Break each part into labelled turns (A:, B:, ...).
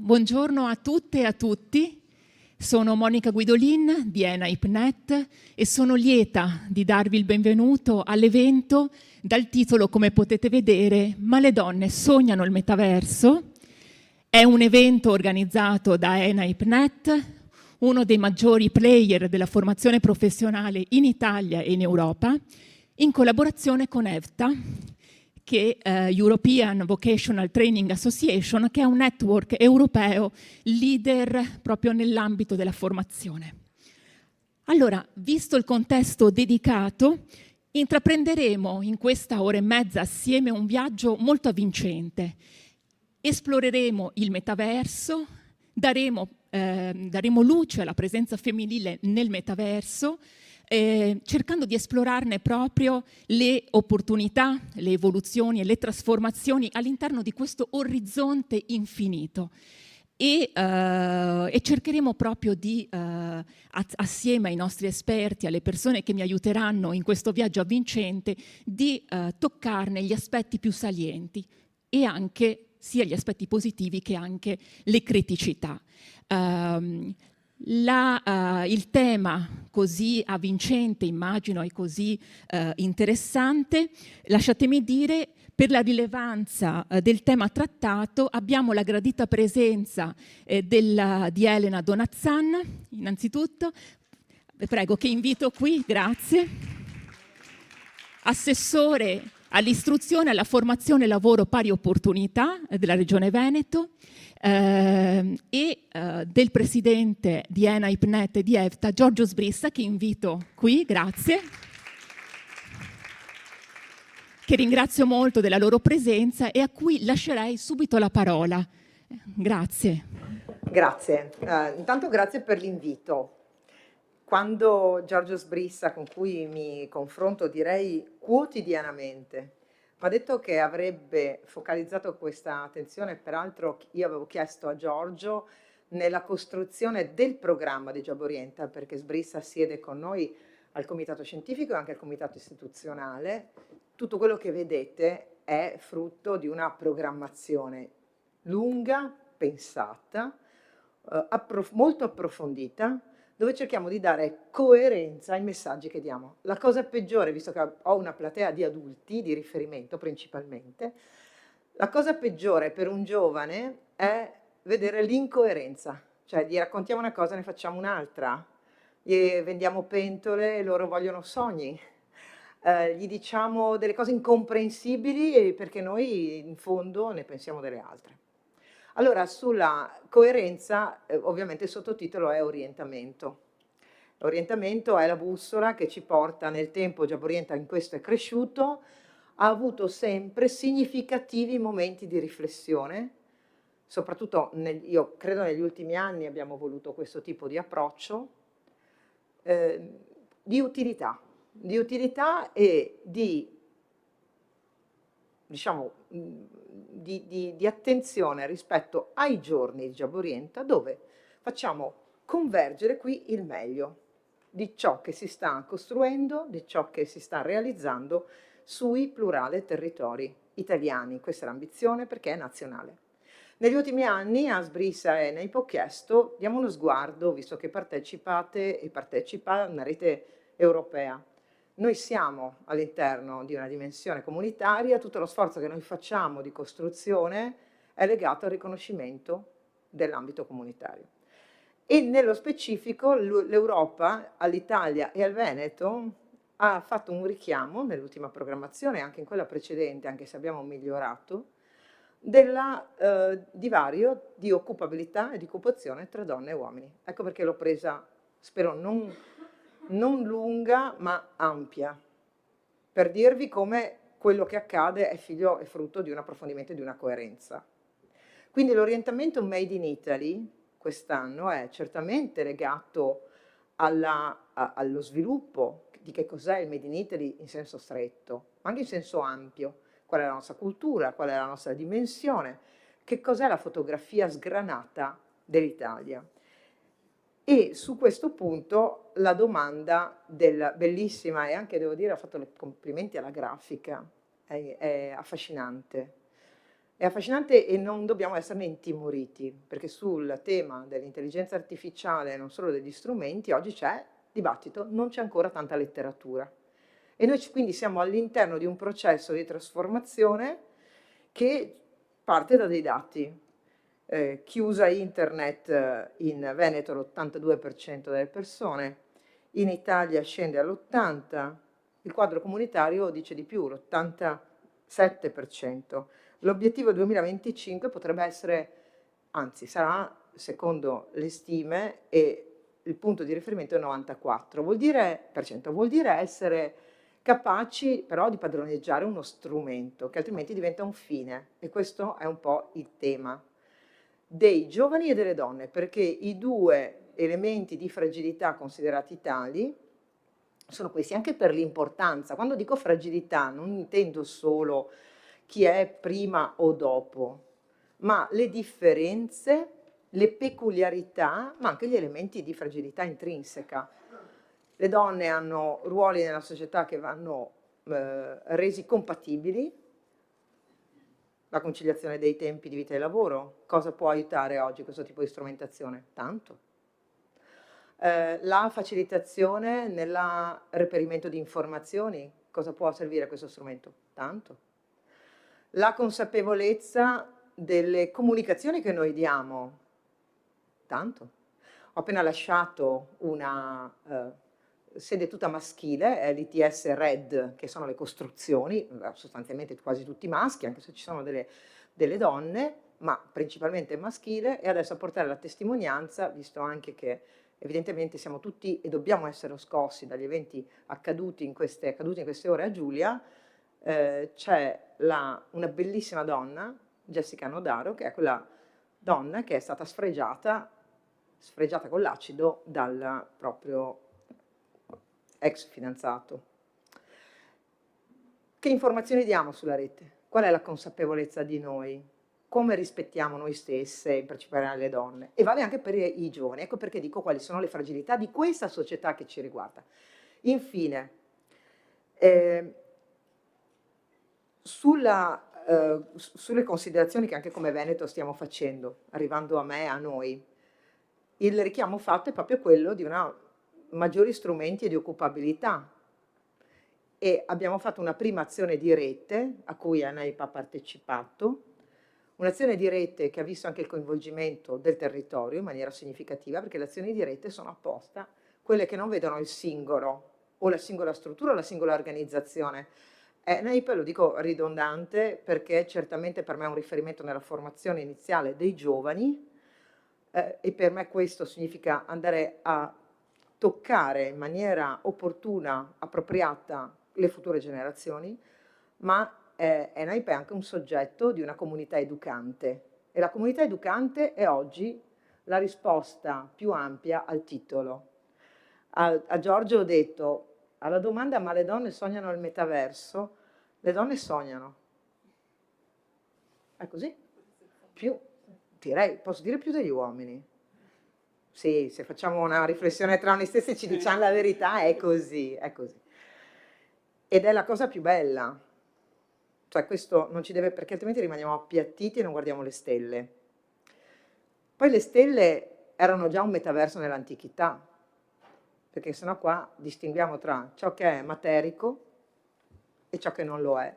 A: Buongiorno a tutte e a tutti. Sono Monica Guidolin di ENA-IPNET e sono lieta di darvi il benvenuto all'evento dal titolo, come potete vedere, Ma le donne sognano il metaverso. È un evento organizzato da ENA-IPNET, uno dei maggiori player della formazione professionale in Italia e in Europa, in collaborazione con EVTA, che è European Vocational Training Association, che è un network europeo leader proprio nell'ambito della formazione. Allora, visto il contesto dedicato, intraprenderemo in questa ora e mezza assieme un viaggio molto avvincente. Esploreremo il metaverso, daremo luce alla presenza femminile nel metaverso, cercando di esplorarne proprio le opportunità, le evoluzioni e le trasformazioni all'interno di questo orizzonte infinito. E cercheremo proprio di, assieme ai nostri esperti, alle persone che mi aiuteranno in questo viaggio avvincente, di toccarne gli aspetti più salienti e anche sia gli aspetti positivi che anche le criticità. Il tema così avvincente, immagino, e così interessante, lasciatemi dire, per la rilevanza del tema trattato, abbiamo la gradita presenza di Elena Donazzan, innanzitutto. Prego, che invito qui, grazie. Assessore all'istruzione, alla formazione e lavoro pari opportunità della Regione Veneto, e del presidente di ENA-IPNET e di EVTA, Giorgio Sbrissa, che invito qui, grazie, che ringrazio molto della loro presenza e a cui lascerei subito la parola. Grazie.
B: Grazie. Intanto grazie per l'invito. Quando Giorgio Sbrissa, con cui mi confronto direi quotidianamente, mi ha detto che avrebbe focalizzato questa attenzione, peraltro io avevo chiesto a Giorgio nella costruzione del programma di Job Orienta, perché Sbrissa siede con noi al comitato scientifico e anche al comitato istituzionale. Tutto quello che vedete è frutto di una programmazione lunga, pensata, molto approfondita, dove cerchiamo di dare coerenza ai messaggi che diamo. La cosa peggiore, visto che ho una platea di adulti di riferimento principalmente, la cosa peggiore per un giovane è vedere l'incoerenza, cioè gli raccontiamo una cosa e ne facciamo un'altra, gli vendiamo pentole e loro vogliono sogni, gli diciamo delle cose incomprensibili perché noi in fondo ne pensiamo delle altre. Allora, sulla coerenza, ovviamente il sottotitolo è orientamento. L'orientamento è la bussola che ci porta nel tempo. Job Orienta in questo è cresciuto, ha avuto sempre significativi momenti di riflessione, soprattutto io credo negli ultimi anni abbiamo voluto questo tipo di approccio, di utilità e di, diciamo, di attenzione rispetto ai giorni di Job Orienta, dove facciamo convergere qui il meglio di ciò che si sta costruendo, di ciò che si sta realizzando sui plurali territori italiani. Questa è l'ambizione perché è nazionale. Negli ultimi anni a Sbrissa e NAIP ho chiesto, diamo uno sguardo, visto che partecipate e partecipa una rete europea. Noi siamo all'interno di una dimensione comunitaria, tutto lo sforzo che noi facciamo di costruzione è legato al riconoscimento dell'ambito comunitario. E nello specifico l'Europa all'Italia e al Veneto ha fatto un richiamo nell'ultima programmazione, anche in quella precedente, anche se abbiamo migliorato, del divario di occupabilità e di occupazione tra donne e uomini. Ecco perché l'ho presa, spero non lunga ma ampia, per dirvi come quello che accade è figlio e frutto di un approfondimento e di una coerenza. Quindi l'orientamento Made in Italy quest'anno è certamente legato allo sviluppo di che cos'è il Made in Italy in senso stretto, ma anche in senso ampio. Qual è la nostra cultura, qual è la nostra dimensione, che cos'è la fotografia sgranata dell'Italia. E su questo punto la domanda bellissima, e anche devo dire, ho fatto i complimenti alla grafica, è affascinante. È affascinante e non dobbiamo esserne intimoriti, perché sul tema dell'intelligenza artificiale, non solo degli strumenti, oggi c'è dibattito, non c'è ancora tanta letteratura. E noi quindi siamo all'interno di un processo di trasformazione che parte da dei dati. Chi usa internet in Veneto l'82% delle persone, in Italia scende all'80%, il quadro comunitario dice di più, l'87%. L'obiettivo 2025 potrebbe essere, anzi sarà, secondo le stime, e il punto di riferimento è il 94%, vuol dire essere capaci però di padroneggiare uno strumento che altrimenti diventa un fine, e questo è un po' il tema dei giovani e delle donne, perché i due elementi di fragilità considerati tali sono questi, anche per l'importanza. Quando dico fragilità non intendo solo chi è prima o dopo, ma le differenze, le peculiarità, ma anche gli elementi di fragilità intrinseca. Le donne hanno ruoli nella società che vanno resi compatibili. La conciliazione dei tempi di vita e lavoro, cosa può aiutare oggi questo tipo di strumentazione? Tanto. La facilitazione nel reperimento di informazioni, cosa può servire questo strumento? Tanto. La consapevolezza delle comunicazioni che noi diamo? Tanto. Ho appena lasciato una sede tutta maschile, l'ITS RED, che sono le costruzioni, sostanzialmente quasi tutti maschi, anche se ci sono delle donne, ma principalmente maschile, e adesso a portare la testimonianza, visto anche che evidentemente siamo tutti e dobbiamo essere scossi dagli eventi accaduti in queste ore a Giulia, c'è una bellissima donna, Jessica Nodaro, che è quella donna che è stata sfregiata con l'acido dal proprio ex fidanzato. Che informazioni diamo sulla rete? Qual è la consapevolezza di noi? Come rispettiamo noi stesse, in particolare le donne? E vale anche per i giovani. Ecco perché dico quali sono le fragilità di questa società che ci riguarda. Infine, sulle considerazioni che anche come Veneto stiamo facendo, arrivando a me, a noi, il richiamo fatto è proprio quello di maggiori strumenti di occupabilità, e abbiamo fatto una prima azione di rete a cui ANAIP ha partecipato, un'azione di rete che ha visto anche il coinvolgimento del territorio in maniera significativa, perché le azioni di rete sono apposta quelle che non vedono il singolo o la singola struttura o la singola organizzazione. ANAIP, lo dico ridondante, perché certamente per me è un riferimento nella formazione iniziale dei giovani, e per me questo significa andare a toccare in maniera opportuna, appropriata le future generazioni, ma ENAIP è anche un soggetto di una comunità educante, e la comunità educante è oggi la risposta più ampia al titolo. A Giorgio ho detto, alla domanda ma le donne sognano il metaverso, le donne sognano. È così? Posso dire più degli uomini. Sì, se facciamo una riflessione tra noi stessi e ci diciamo la verità, è così, è così. Ed è la cosa più bella. Cioè questo non ci deve, perché altrimenti rimaniamo appiattiti e non guardiamo le stelle. Poi le stelle erano già un metaverso nell'antichità, perché sennò qua distinguiamo tra ciò che è materico e ciò che non lo è.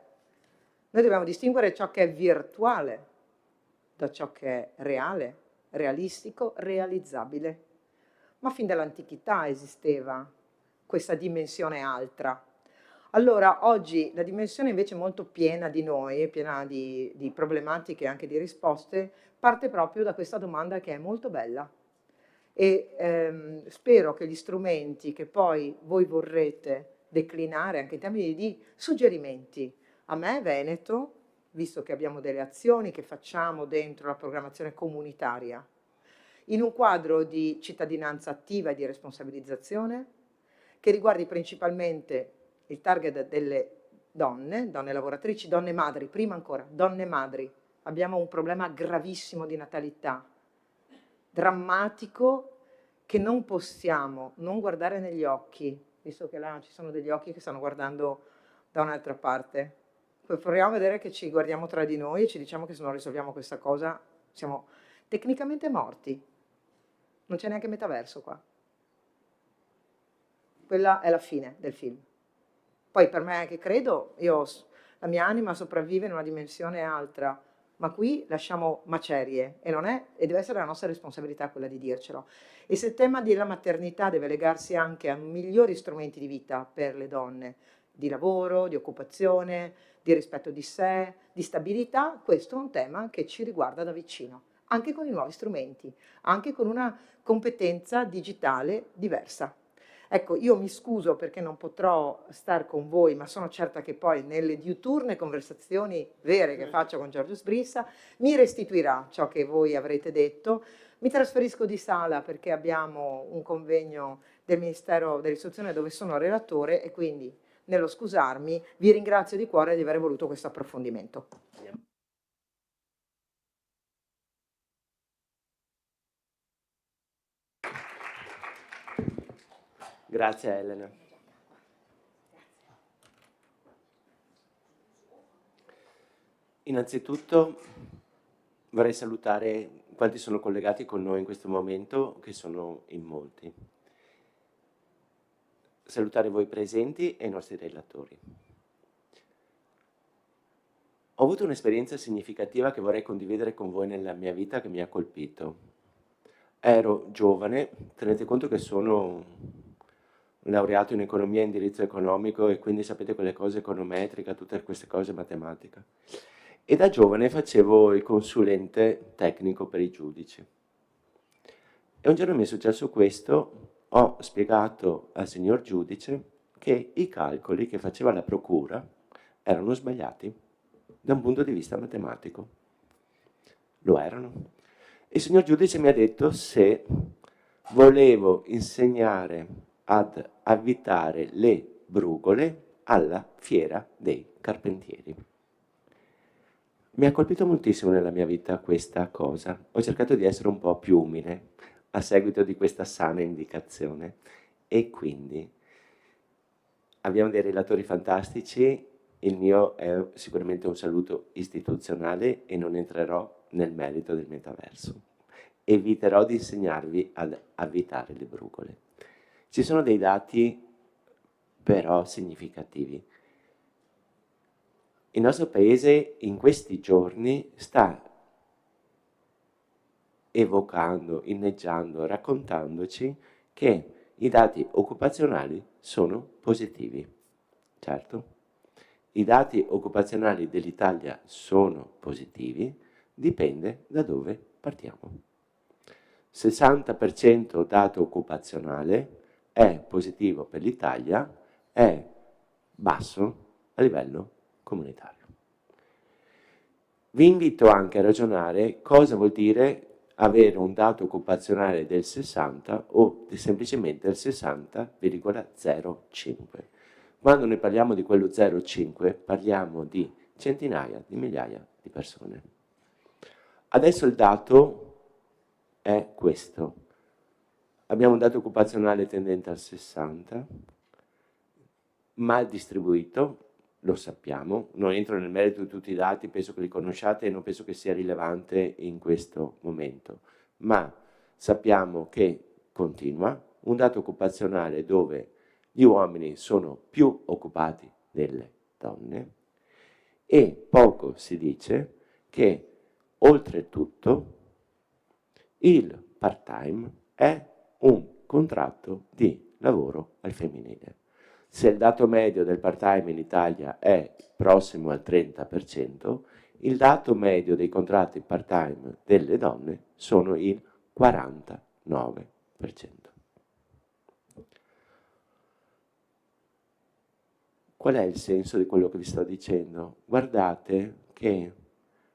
B: Noi dobbiamo distinguere ciò che è virtuale da ciò che è reale, realistico, realizzabile. Ma fin dall'antichità esisteva questa dimensione altra. Allora, oggi la dimensione invece molto piena di noi, piena di problematiche e anche di risposte, parte proprio da questa domanda che è molto bella. E spero che gli strumenti che poi voi vorrete declinare anche in termini di suggerimenti, a me, Veneto, visto che abbiamo delle azioni che facciamo dentro la programmazione comunitaria, in un quadro di cittadinanza attiva e di responsabilizzazione, che riguardi principalmente il target delle donne lavoratrici, donne madri, prima ancora, donne madri. Abbiamo un problema gravissimo di natalità, drammatico, che non possiamo non guardare negli occhi, visto che là ci sono degli occhi che stanno guardando da un'altra parte. proviamo a vedere che ci guardiamo tra di noi e ci diciamo che se non risolviamo questa cosa siamo tecnicamente morti. Non c'è neanche metaverso qua. Quella è la fine del film. Poi per me che credo, la mia anima sopravvive in una dimensione altra, ma qui lasciamo macerie e non è, e deve essere la nostra responsabilità quella di dircelo. E se il tema della maternità deve legarsi anche a migliori strumenti di vita per le donne, di lavoro, di occupazione, di rispetto di sé, di stabilità, questo è un tema che ci riguarda da vicino, anche con i nuovi strumenti, anche con una competenza digitale diversa. Ecco, io mi scuso perché non potrò star con voi, ma sono certa che poi nelle diuturne conversazioni vere che faccio con Giorgio Sbrissa mi restituirà ciò che voi avrete detto. Mi trasferisco di sala perché abbiamo un convegno del Ministero dell'Istruzione dove sono relatore e quindi nello scusarmi vi ringrazio di cuore di aver voluto questo approfondimento.
C: Grazie Elena. Innanzitutto vorrei salutare quanti sono collegati con noi in questo momento, che sono in molti. Salutare voi presenti e i nostri relatori. Ho avuto un'esperienza significativa che vorrei condividere con voi nella mia vita che mi ha colpito. Ero giovane, tenete conto che sono laureato in economia e indirizzo economico e quindi sapete quelle cose econometrica, tutte queste cose matematica. E da giovane facevo il consulente tecnico per i giudici. E un giorno mi è successo questo, ho spiegato al signor giudice che i calcoli che faceva la procura erano sbagliati da un punto di vista matematico. Lo erano. Il signor giudice mi ha detto se volevo insegnare ad avvitare le brugole alla fiera dei carpentieri. Mi ha colpito moltissimo nella mia vita questa cosa. Ho cercato di essere un po' più umile a seguito di questa sana indicazione e quindi abbiamo dei relatori fantastici. Il mio è sicuramente un saluto istituzionale e non entrerò nel merito del metaverso. Eviterò di insegnarvi ad avvitare le brugole. Ci sono dei dati però significativi. Il nostro paese in questi giorni sta evocando, inneggiando, raccontandoci che i dati occupazionali sono positivi. Certo, i dati occupazionali dell'Italia sono positivi, dipende da dove partiamo. 60% dato occupazionale è positivo per l'Italia, è basso a livello comunitario. Vi invito anche a ragionare cosa vuol dire avere un dato occupazionale del 60 o semplicemente del 60,05. Quando noi parliamo di quello 0,5 parliamo di centinaia di migliaia di persone. Adesso il dato è questo. Abbiamo un dato occupazionale tendente al 60, mal distribuito, lo sappiamo, non entro nel merito di tutti i dati, penso che li conosciate e non penso che sia rilevante in questo momento, ma sappiamo che continua un dato occupazionale dove gli uomini sono più occupati delle donne e poco si dice che oltretutto il part-time è un contratto di lavoro al femminile. Se il dato medio del part-time in Italia è prossimo al 30%, il dato medio dei contratti part-time delle donne sono il 49%. Qual è il senso di quello che vi sto dicendo? Guardate che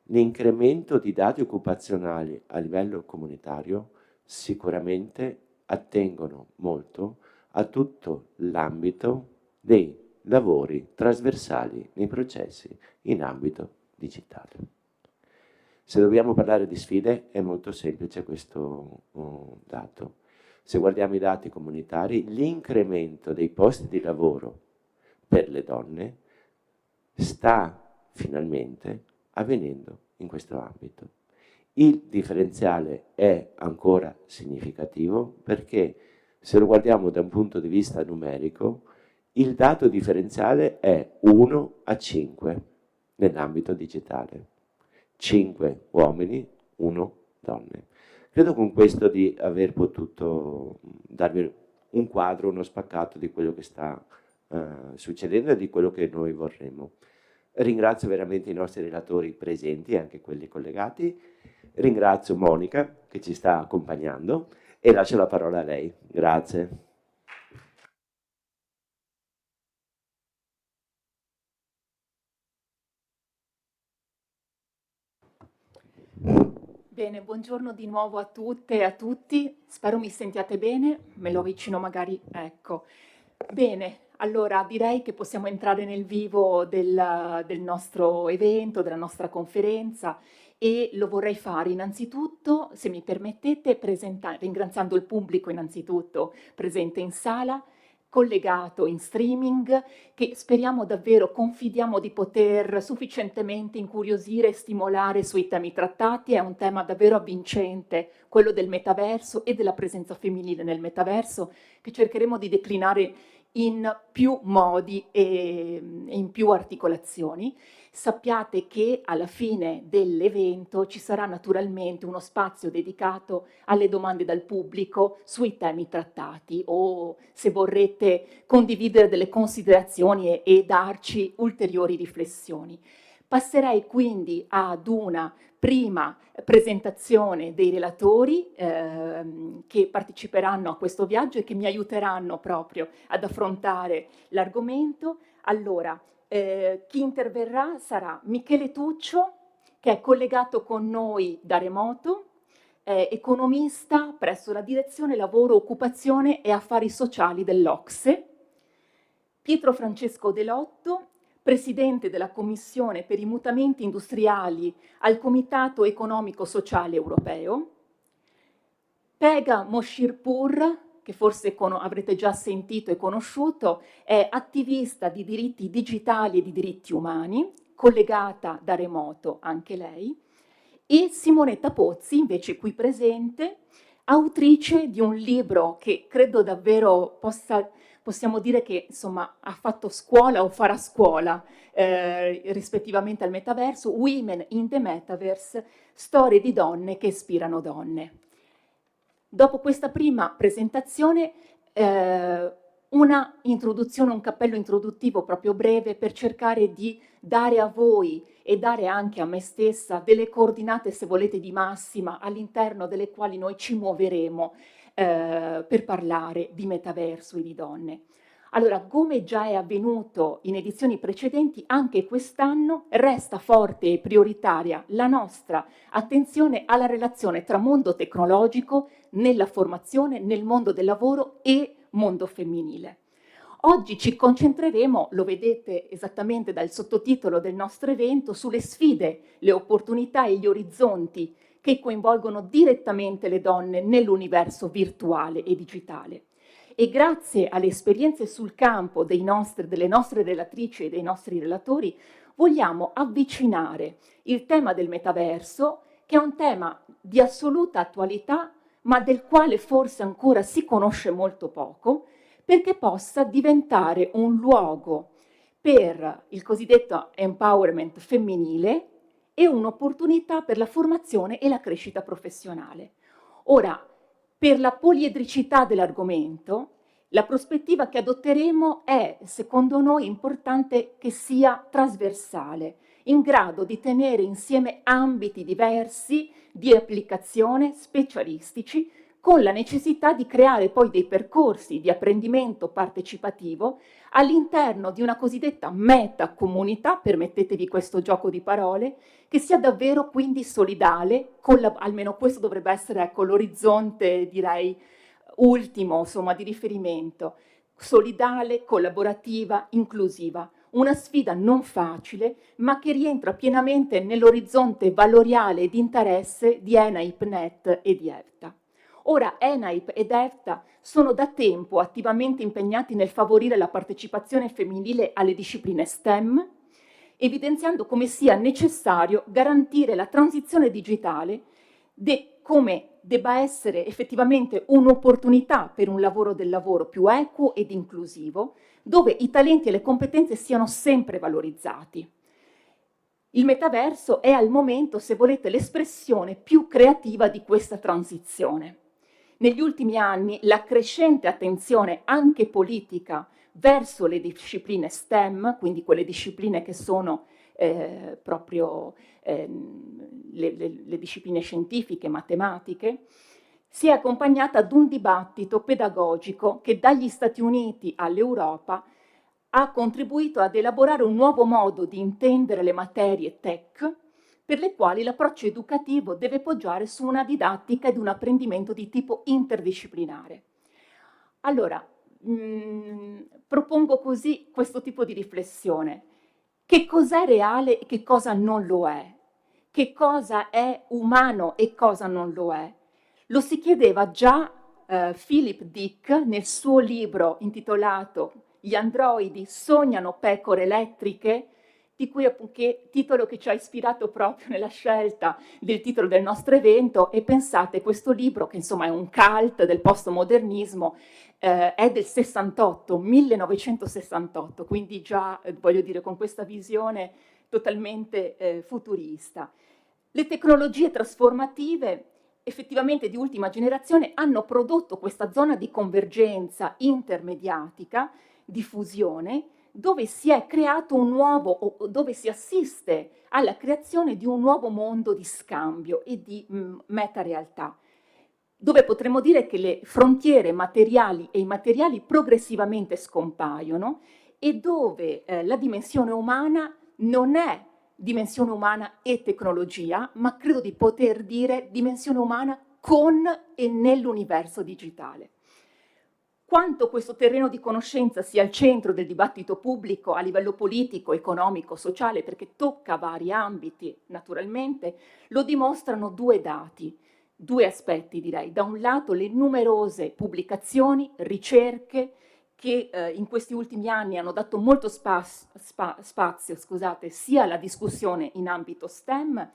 C: l'incremento di dati occupazionali a livello comunitario sicuramente attengono molto a tutto l'ambito dei lavori trasversali nei processi in ambito digitale. Se dobbiamo parlare di sfide è molto semplice questo dato. Se guardiamo i dati comunitari, l'incremento dei posti di lavoro per le donne sta finalmente avvenendo in questo ambito. Il differenziale è ancora significativo perché se lo guardiamo da un punto di vista numerico, il dato differenziale è 1 a 5 nell'ambito digitale. 5 uomini, 1 donne. Credo con questo di aver potuto darvi un quadro, uno spaccato di quello che sta succedendo e di quello che noi vorremmo. Ringrazio veramente i nostri relatori presenti e anche quelli collegati. Ringrazio Monica che ci sta accompagnando e lascio la parola a lei. Grazie.
A: Bene, buongiorno di nuovo a tutte e a tutti. Spero mi sentiate bene. Me lo avvicino magari, ecco. Bene, allora direi che possiamo entrare nel vivo del nostro evento, della nostra conferenza e lo vorrei fare innanzitutto, se mi permettete, ringraziando il pubblico innanzitutto presente in sala, collegato in streaming, che speriamo davvero, confidiamo di poter sufficientemente incuriosire e stimolare sui temi trattati. È un tema davvero avvincente, quello del metaverso e della presenza femminile nel metaverso, che cercheremo di declinare in più modi e in più articolazioni. Sappiate che alla fine dell'evento ci sarà naturalmente uno spazio dedicato alle domande dal pubblico sui temi trattati o se vorrete condividere delle considerazioni e darci ulteriori riflessioni. Passerei quindi ad una prima presentazione dei relatori che parteciperanno a questo viaggio e che mi aiuteranno proprio ad affrontare l'argomento. Allora, chi interverrà sarà Michele Tuccio, che è collegato con noi da remoto, economista presso la Direzione Lavoro, Occupazione e Affari Sociali dell'OCSE, Pietro Francesco Delotto, presidente della Commissione per i mutamenti industriali al Comitato Economico Sociale Europeo, Pega Moshirpur, che forse avrete già sentito e conosciuto, è attivista di diritti digitali e di diritti umani, collegata da remoto anche lei, e Simonetta Pozzi, invece qui presente, autrice di un libro che credo davvero possiamo dire che insomma ha fatto scuola o farà scuola rispettivamente al metaverso, Women in the Metaverse, storie di donne che ispirano donne. Dopo questa prima presentazione, una introduzione, un cappello introduttivo proprio breve per cercare di dare a voi e dare anche a me stessa delle coordinate, se volete, di massima all'interno delle quali noi ci muoveremo per parlare di metaverso e di donne. Allora, come già è avvenuto in edizioni precedenti, anche quest'anno resta forte e prioritaria la nostra attenzione alla relazione tra mondo tecnologico, nella formazione, nel mondo del lavoro e mondo femminile. Oggi ci concentreremo, lo vedete esattamente dal sottotitolo del nostro evento, sulle sfide, le opportunità e gli orizzonti che coinvolgono direttamente le donne nell'universo virtuale e digitale. E grazie alle esperienze sul campo delle nostre relatrici e dei nostri relatori, vogliamo avvicinare il tema del metaverso, che è un tema di assoluta attualità, ma del quale forse ancora si conosce molto poco, perché possa diventare un luogo per il cosiddetto empowerment femminile e un'opportunità per la formazione e la crescita professionale. Ora, per la poliedricità dell'argomento, la prospettiva che adotteremo è, secondo noi, importante che sia trasversale, in grado di tenere insieme ambiti diversi di applicazione specialistici, con la necessità di creare poi dei percorsi di apprendimento partecipativo all'interno di una cosiddetta meta-comunità, permettetevi questo gioco di parole, che sia davvero quindi solidale, almeno questo dovrebbe essere, ecco, l'orizzonte, direi, ultimo, insomma, di riferimento, solidale, collaborativa, inclusiva. Una sfida non facile, ma che rientra pienamente nell'orizzonte valoriale e di interesse di ENAIP-NET e di EFTA. Ora, ENAIP ed EFTA sono da tempo attivamente impegnati nel favorire la partecipazione femminile alle discipline STEM evidenziando come sia necessario garantire la transizione digitale come debba essere effettivamente un'opportunità per un lavoro del lavoro più equo ed inclusivo, dove i talenti e le competenze siano sempre valorizzati. Il metaverso è al momento, se volete, l'espressione più creativa di questa transizione. Negli ultimi anni la crescente attenzione anche politica verso le discipline STEM, quindi quelle discipline che sono proprio le discipline scientifiche, matematiche, si è accompagnata ad un dibattito pedagogico che dagli Stati Uniti all'Europa ha contribuito ad elaborare un nuovo modo di intendere le materie tech, per le quali l'approccio educativo deve poggiare su una didattica ed un apprendimento di tipo interdisciplinare. Allora, propongo così questo tipo di riflessione. Che cos'è reale e che cosa non lo è? Che cosa è umano e cosa non lo è? Lo si chiedeva già Philip Dick nel suo libro intitolato Gli androidi sognano pecore elettriche, di cui titolo che ci ha ispirato proprio nella scelta del titolo del nostro evento. E pensate, questo libro, che insomma è un cult del postmodernismo, è del 68, 1968, quindi già, voglio dire, con questa visione totalmente futurista. Le tecnologie trasformative effettivamente di ultima generazione hanno prodotto questa zona di convergenza intermediatica, di fusione, dove si è creato un nuovo, o dove si assiste alla creazione di un nuovo mondo di scambio e di metarealtà, dove potremmo dire che le frontiere materiali e immateriali progressivamente scompaiono e dove la dimensione umana non è dimensione umana e tecnologia, ma credo di poter dire dimensione umana con e nell'universo digitale. Quanto questo terreno di conoscenza sia al centro del dibattito pubblico a livello politico, economico, sociale, perché tocca vari ambiti, naturalmente, lo dimostrano due dati, due aspetti direi. Da un lato le numerose pubblicazioni, ricerche, che in questi ultimi anni hanno dato molto spazio, sia alla discussione in ambito STEM,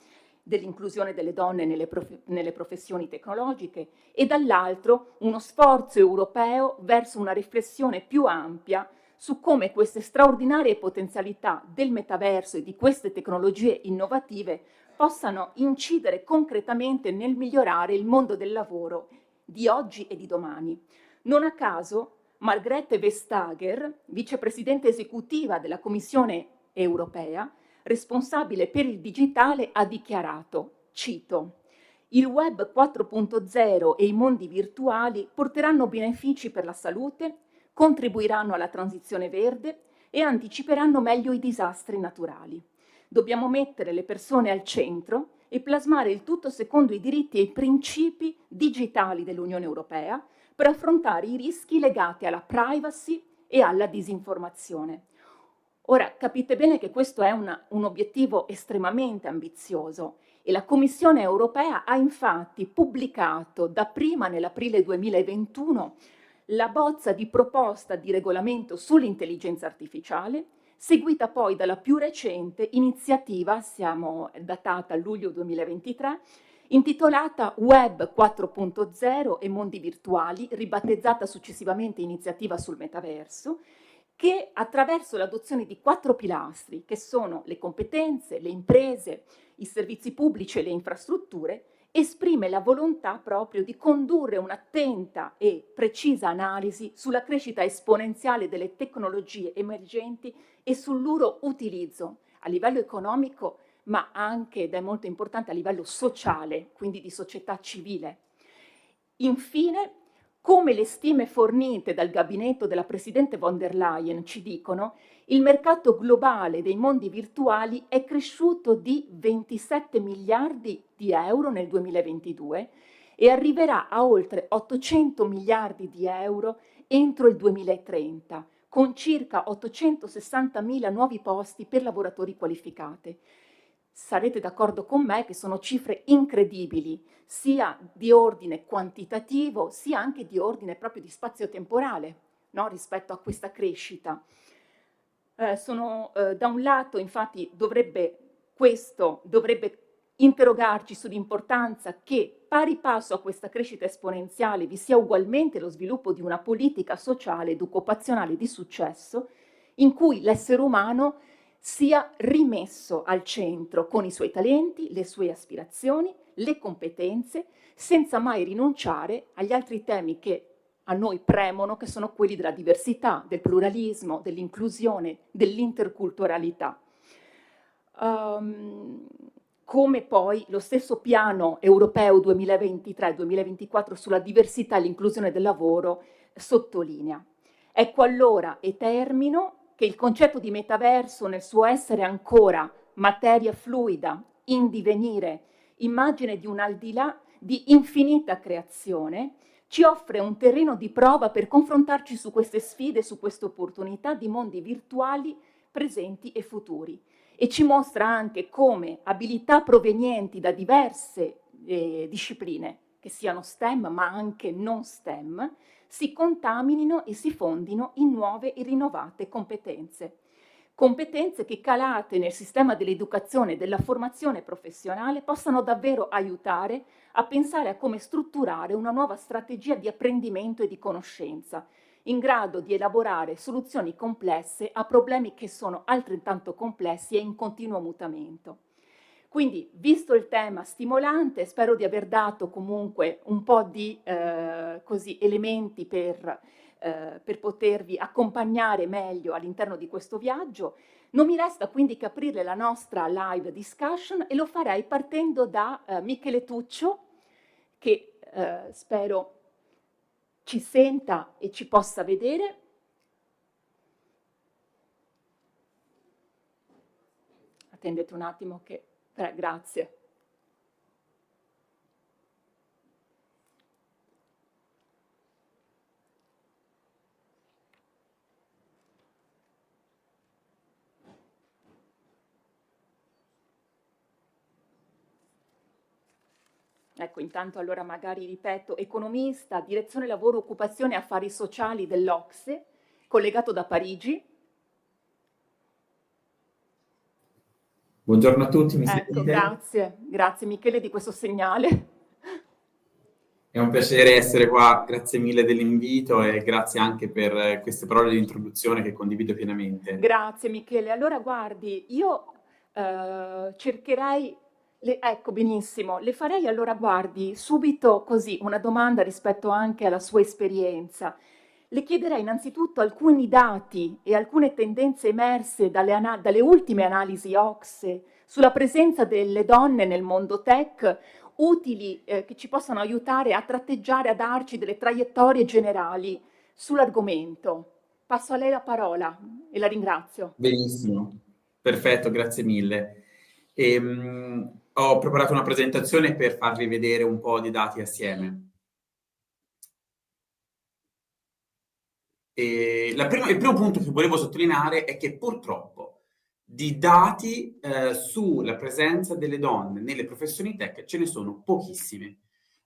A: dell'inclusione delle donne nelle professioni tecnologiche, e dall'altro uno sforzo europeo verso una riflessione più ampia su come queste straordinarie potenzialità del metaverso e di queste tecnologie innovative possano incidere concretamente nel migliorare il mondo del lavoro di oggi e di domani. Non a caso Margrethe Vestager, vicepresidente esecutiva della Commissione europea, responsabile per il digitale, ha dichiarato, cito: «Il web 4.0 e i mondi virtuali porteranno benefici per la salute, contribuiranno alla transizione verde e anticiperanno meglio i disastri naturali. Dobbiamo mettere le persone al centro e plasmare il tutto secondo i diritti e i principi digitali dell'Unione Europea per affrontare i rischi legati alla privacy e alla disinformazione». Ora, capite bene che questo è un obiettivo estremamente ambizioso e la Commissione europea ha infatti pubblicato dapprima nell'aprile 2021 la bozza di proposta di regolamento sull'intelligenza artificiale, seguita poi dalla più recente iniziativa, siamo datata a luglio 2023, intitolata Web 4.0 e mondi virtuali, ribattezzata successivamente Iniziativa sul metaverso, che attraverso l'adozione di 4 pilastri, che sono le competenze, le imprese, i servizi pubblici e le infrastrutture, esprime la volontà proprio di condurre un'attenta e precisa analisi sulla crescita esponenziale delle tecnologie emergenti e sul loro utilizzo a livello economico, ma anche, ed è molto importante, a livello sociale, quindi di società civile. Infine, come le stime fornite dal gabinetto della Presidente von der Leyen ci dicono, il mercato globale dei mondi virtuali è cresciuto di 27 miliardi di euro nel 2022 e arriverà a oltre 800 miliardi di euro entro il 2030, con circa 860.000 nuovi posti per lavoratori qualificati. Sarete d'accordo con me che sono cifre incredibili, sia di ordine quantitativo, sia anche di ordine proprio di spazio temporale, no? Rispetto a questa crescita. Da un lato, infatti, questo dovrebbe interrogarci sull'importanza che pari passo a questa crescita esponenziale vi sia ugualmente lo sviluppo di una politica sociale ed occupazionale di successo in cui l'essere umano sia rimesso al centro con i suoi talenti, le sue aspirazioni, le competenze, senza mai rinunciare agli altri temi che a noi premono, che sono quelli della diversità, del pluralismo, dell'inclusione, dell'interculturalità. Come poi lo stesso piano europeo 2023-2024 sulla diversità e l'inclusione del lavoro sottolinea. Ecco allora, e termino, che il concetto di metaverso nel suo essere ancora materia fluida, in divenire, immagine di un al di là di infinita creazione, ci offre un terreno di prova per confrontarci su queste sfide, su queste opportunità di mondi virtuali presenti e futuri. E ci mostra anche come abilità provenienti da diverse discipline, che siano STEM ma anche non STEM, si contaminino e si fondino in nuove e rinnovate competenze. Competenze che calate nel sistema dell'educazione e della formazione professionale possano davvero aiutare a pensare a come strutturare una nuova strategia di apprendimento e di conoscenza, in grado di elaborare soluzioni complesse a problemi che sono altrettanto complessi e in continuo mutamento. Quindi, visto il tema stimolante, spero di aver dato comunque un po' di elementi per potervi accompagnare meglio all'interno di questo viaggio. Non mi resta quindi che aprire la nostra live discussion e lo farei partendo da Michele Tuccio, che spero ci senta e ci possa vedere. Attendete un attimo che... grazie. Ecco, intanto allora magari ripeto, economista, direzione lavoro, occupazione e affari sociali dell'Ocse, collegato da Parigi.
D: Buongiorno a tutti, mi
A: Ecco,
D: sentite?
A: grazie Michele di questo segnale.
D: È un piacere essere qua, grazie mille dell'invito e grazie anche per queste parole di introduzione che condivido pienamente.
A: Grazie Michele. Allora guardi, io cercherei, ecco benissimo, le farei allora guardi subito così una domanda rispetto anche alla sua esperienza. Le chiederei innanzitutto alcuni dati e alcune tendenze emerse dalle ultime analisi OCSE sulla presenza delle donne nel mondo tech, utili che ci possano aiutare a tratteggiare, a darci delle traiettorie generali sull'argomento. Passo a lei la parola e la ringrazio.
D: Benissimo, perfetto, grazie mille. Ho preparato una presentazione per farvi vedere un po' di dati assieme. Il primo punto che volevo sottolineare è che purtroppo di dati sulla presenza delle donne nelle professioni tech ce ne sono pochissimi.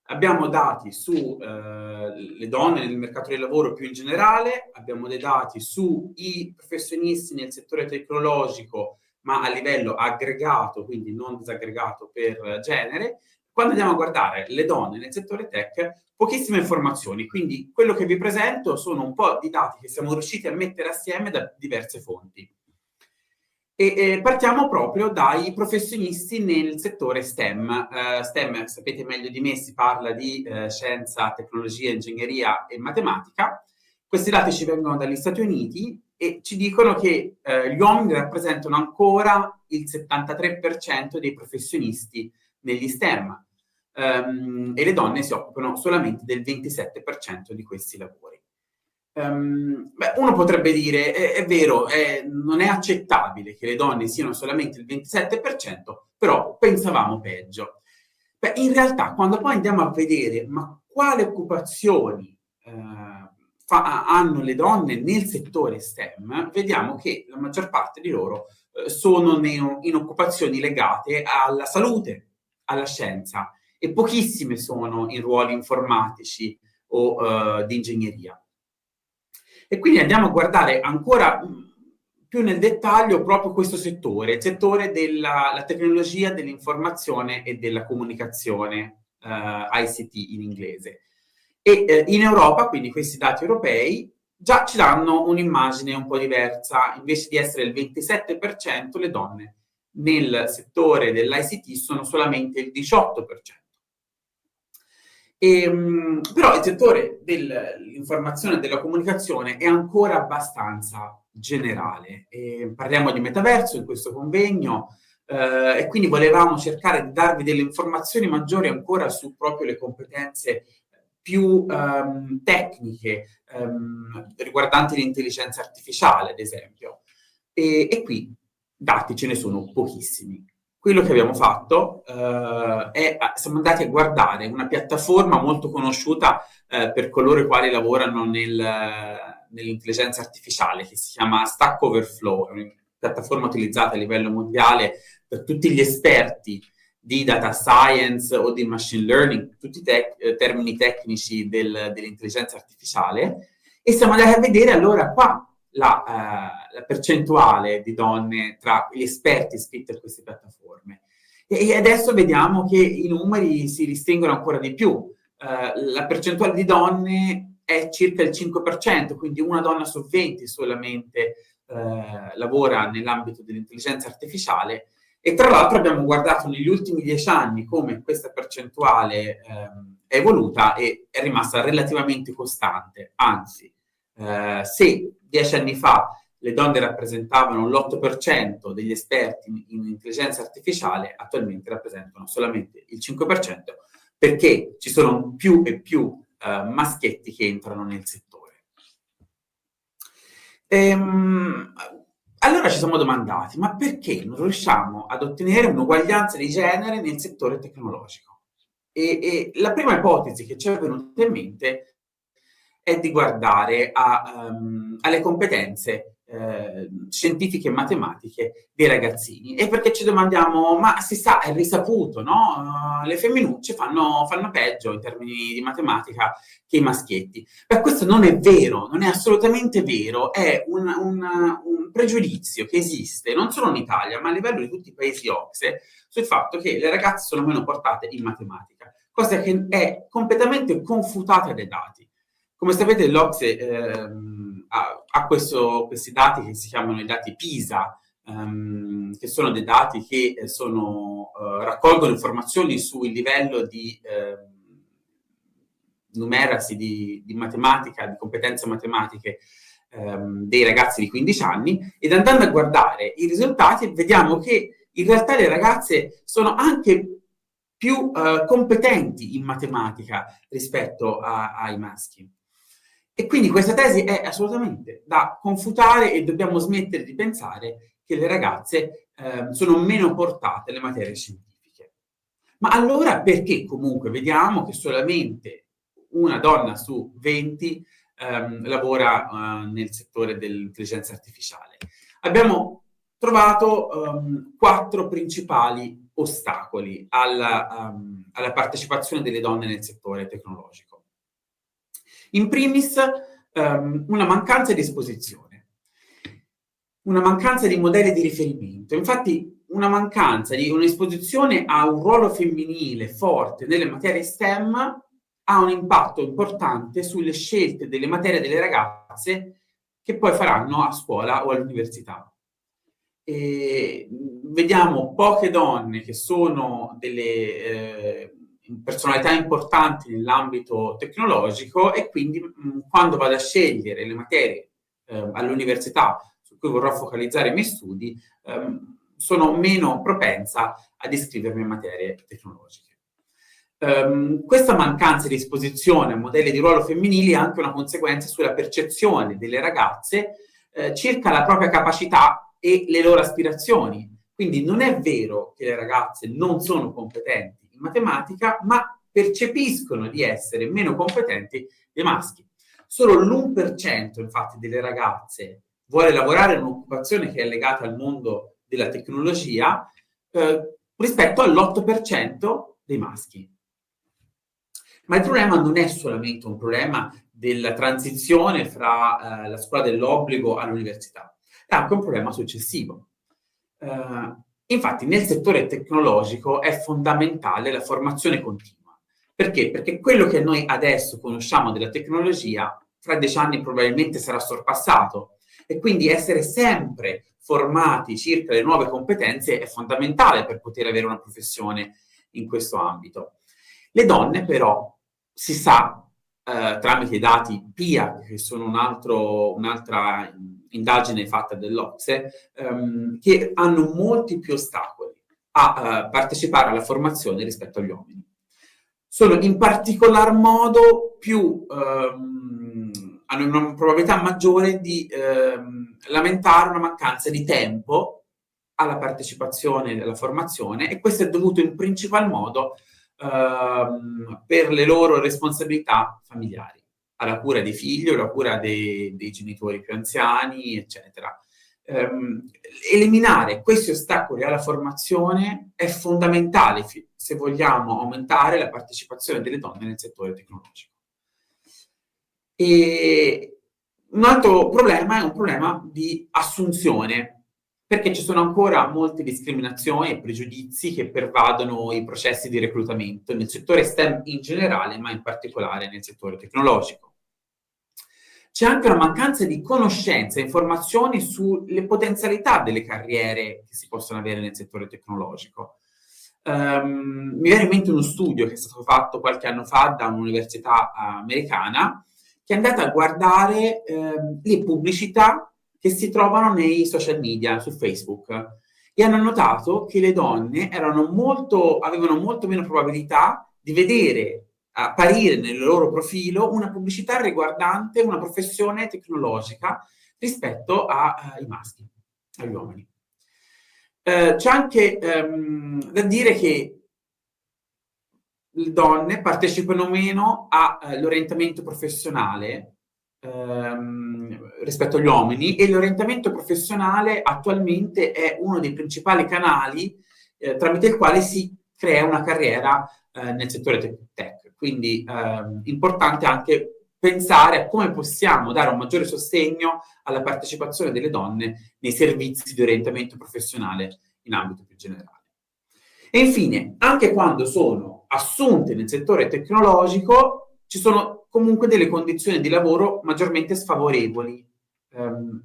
D: Abbiamo dati sulle donne nel mercato del lavoro più in generale, abbiamo dei dati sui professionisti nel settore tecnologico, ma a livello aggregato, quindi non disaggregato per genere. Quando andiamo a guardare le donne nel settore tech, pochissime informazioni, quindi quello che vi presento sono un po' di dati che siamo riusciti a mettere assieme da diverse fonti. Partiamo proprio dai professionisti nel settore STEM. STEM, sapete meglio di me, si parla di scienza, tecnologia, ingegneria e matematica. Questi dati ci vengono dagli Stati Uniti e ci dicono che gli uomini rappresentano ancora il 73% dei professionisti negli STEM e le donne si occupano solamente del 27% di questi lavori. Uno potrebbe dire, è vero, non è accettabile che le donne siano solamente il 27%, però pensavamo peggio. In realtà, quando poi andiamo a vedere ma quali occupazioni hanno le donne nel settore STEM, vediamo che la maggior parte di loro sono in occupazioni legate alla salute, alla scienza, e pochissime sono in ruoli informatici o di ingegneria. E quindi andiamo a guardare ancora più nel dettaglio proprio questo settore, il settore della tecnologia dell'informazione e della comunicazione, ICT in inglese. E in Europa, quindi questi dati europei, già ci danno un'immagine un po' diversa. Invece di essere il 27%, le donne nel settore dell'ICT sono solamente il 18%. Però il settore dell'informazione e della comunicazione è ancora abbastanza generale. Parliamo di metaverso in questo convegno e quindi volevamo cercare di darvi delle informazioni maggiori ancora su proprio le competenze più tecniche riguardanti l'intelligenza artificiale, ad esempio. E qui dati ce ne sono pochissimi. Quello che abbiamo fatto siamo andati a guardare una piattaforma molto conosciuta per coloro i quali lavorano nell'intelligenza artificiale, che si chiama Stack Overflow, è una piattaforma utilizzata a livello mondiale per tutti gli esperti di data science o di machine learning, tutti i termini tecnici dell'intelligenza artificiale, e siamo andati a vedere allora qua la percentuale di donne tra gli esperti iscritti a queste piattaforme. E adesso vediamo che i numeri si ristringono ancora di più. La percentuale di donne è circa il 5%, quindi una donna su 20 solamente lavora nell'ambito dell'intelligenza artificiale. E tra l'altro abbiamo guardato negli ultimi 10 anni come questa percentuale è evoluta e è rimasta relativamente costante. Anzi, se 10 anni fa le donne rappresentavano l'8% degli esperti in intelligenza artificiale, attualmente rappresentano solamente il 5%, perché ci sono più e più maschietti che entrano nel settore. Allora ci siamo domandati, ma perché non riusciamo ad ottenere un'uguaglianza di genere nel settore tecnologico? E la prima ipotesi che ci è venuta in mente è di guardare alle competenze scientifiche e matematiche dei ragazzini. E perché ci domandiamo, ma si sa, è risaputo, no? Le femminucce fanno peggio in termini di matematica che i maschietti. Beh, questo non è vero, non è assolutamente vero, è un pregiudizio che esiste non solo in Italia, ma a livello di tutti i paesi OCSE, sul fatto che le ragazze sono meno portate in matematica, cosa che è completamente confutata dai dati. Come sapete, l'OCSE ha questi dati che si chiamano i dati PISA, che sono dei dati che raccolgono informazioni sul livello di numeracy di matematica, di competenze matematiche dei ragazzi di 15 anni, ed andando a guardare i risultati vediamo che in realtà le ragazze sono anche più competenti in matematica rispetto ai maschi. E quindi questa tesi è assolutamente da confutare e dobbiamo smettere di pensare che le ragazze sono meno portate alle materie scientifiche. Ma allora perché comunque vediamo che solamente una donna su 20 lavora nel settore dell'intelligenza artificiale? Abbiamo trovato 4 principali ostacoli alla partecipazione delle donne nel settore tecnologico. In primis, una mancanza di esposizione, una mancanza di modelli di riferimento. Infatti, una mancanza di un'esposizione a un ruolo femminile forte nelle materie STEM ha un impatto importante sulle scelte delle materie delle ragazze che poi faranno a scuola o all'università. Vediamo poche donne che sono delle personalità importanti nell'ambito tecnologico, e quindi quando vado a scegliere le materie all'università su cui vorrò focalizzare i miei studi, sono meno propensa ad iscrivermi in materie tecnologiche. Questa mancanza di esposizione a modelli di ruolo femminili ha anche una conseguenza sulla percezione delle ragazze circa la propria capacità e le loro aspirazioni. Quindi non è vero che le ragazze non sono competenti in matematica, ma percepiscono di essere meno competenti dei maschi. Solo l'1% infatti delle ragazze vuole lavorare in un'occupazione che è legata al mondo della tecnologia rispetto all'8% dei maschi. Ma il problema non è solamente un problema della transizione fra la scuola dell'obbligo all'università. È anche un problema successivo. Infatti nel settore tecnologico è fondamentale la formazione continua. Perché? Perché quello che noi adesso conosciamo della tecnologia, fra 10 anni probabilmente sarà sorpassato, e quindi essere sempre formati circa le nuove competenze è fondamentale per poter avere una professione in questo ambito. Le donne però, si sa, tramite i dati PIA, che sono un'altra indagine fatta dall'OCSE, che hanno molti più ostacoli a partecipare alla formazione rispetto agli uomini. Sono in particolar modo hanno una probabilità maggiore di lamentare una mancanza di tempo alla partecipazione alla formazione, e questo è dovuto in principal modo per le loro responsabilità familiari, alla cura dei figli, alla cura dei genitori più anziani, eccetera. Eliminare questi ostacoli alla formazione è fondamentale se vogliamo aumentare la partecipazione delle donne nel settore tecnologico. E un altro problema è un problema di assunzione, perché ci sono ancora molte discriminazioni e pregiudizi che pervadono i processi di reclutamento nel settore STEM in generale, ma in particolare nel settore tecnologico. C'è anche una mancanza di conoscenza e informazioni sulle potenzialità delle carriere che si possono avere nel settore tecnologico. Mi viene in mente uno studio che è stato fatto qualche anno fa da un'università americana, che è andata a guardare le pubblicità che si trovano nei social media, su Facebook, e hanno notato che le donne avevano molto meno probabilità di vedere apparire nel loro profilo una pubblicità riguardante una professione tecnologica rispetto ai maschi, agli uomini. C'è anche da dire che le donne partecipano meno all'orientamento professionale rispetto agli uomini, e l'orientamento professionale attualmente è uno dei principali canali tramite il quale si crea una carriera nel settore tech. Quindi importante anche pensare a come possiamo dare un maggiore sostegno alla partecipazione delle donne nei servizi di orientamento professionale in ambito più generale. E infine, anche quando sono assunte nel settore tecnologico, ci sono comunque delle condizioni di lavoro maggiormente sfavorevoli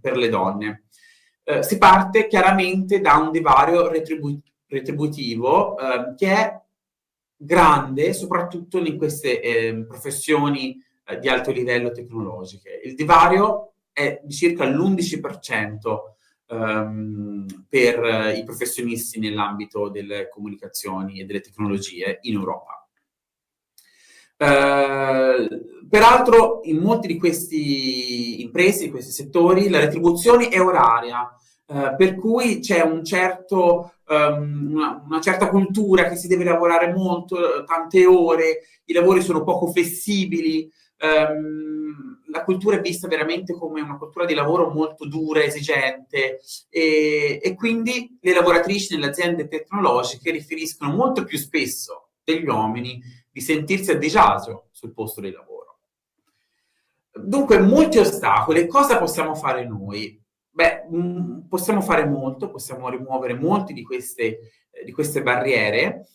D: per le donne. Si parte chiaramente da un divario retributivo che è grande, soprattutto in queste professioni di alto livello tecnologiche. Il divario è di circa l'11% per i professionisti nell'ambito delle comunicazioni e delle tecnologie in Europa. Peraltro in molti di questi imprese, di questi settori, la retribuzione è oraria, per cui c'è una certa cultura che si deve lavorare molto, tante ore, i lavori sono poco flessibili, la cultura è vista veramente come una cultura di lavoro molto dura, esigente, e quindi le lavoratrici nelle aziende tecnologiche riferiscono molto più spesso degli uomini di sentirsi a disagio sul posto di lavoro. Dunque, molti ostacoli. Cosa possiamo fare noi? Beh, possiamo fare molto, possiamo rimuovere molti di queste barriere.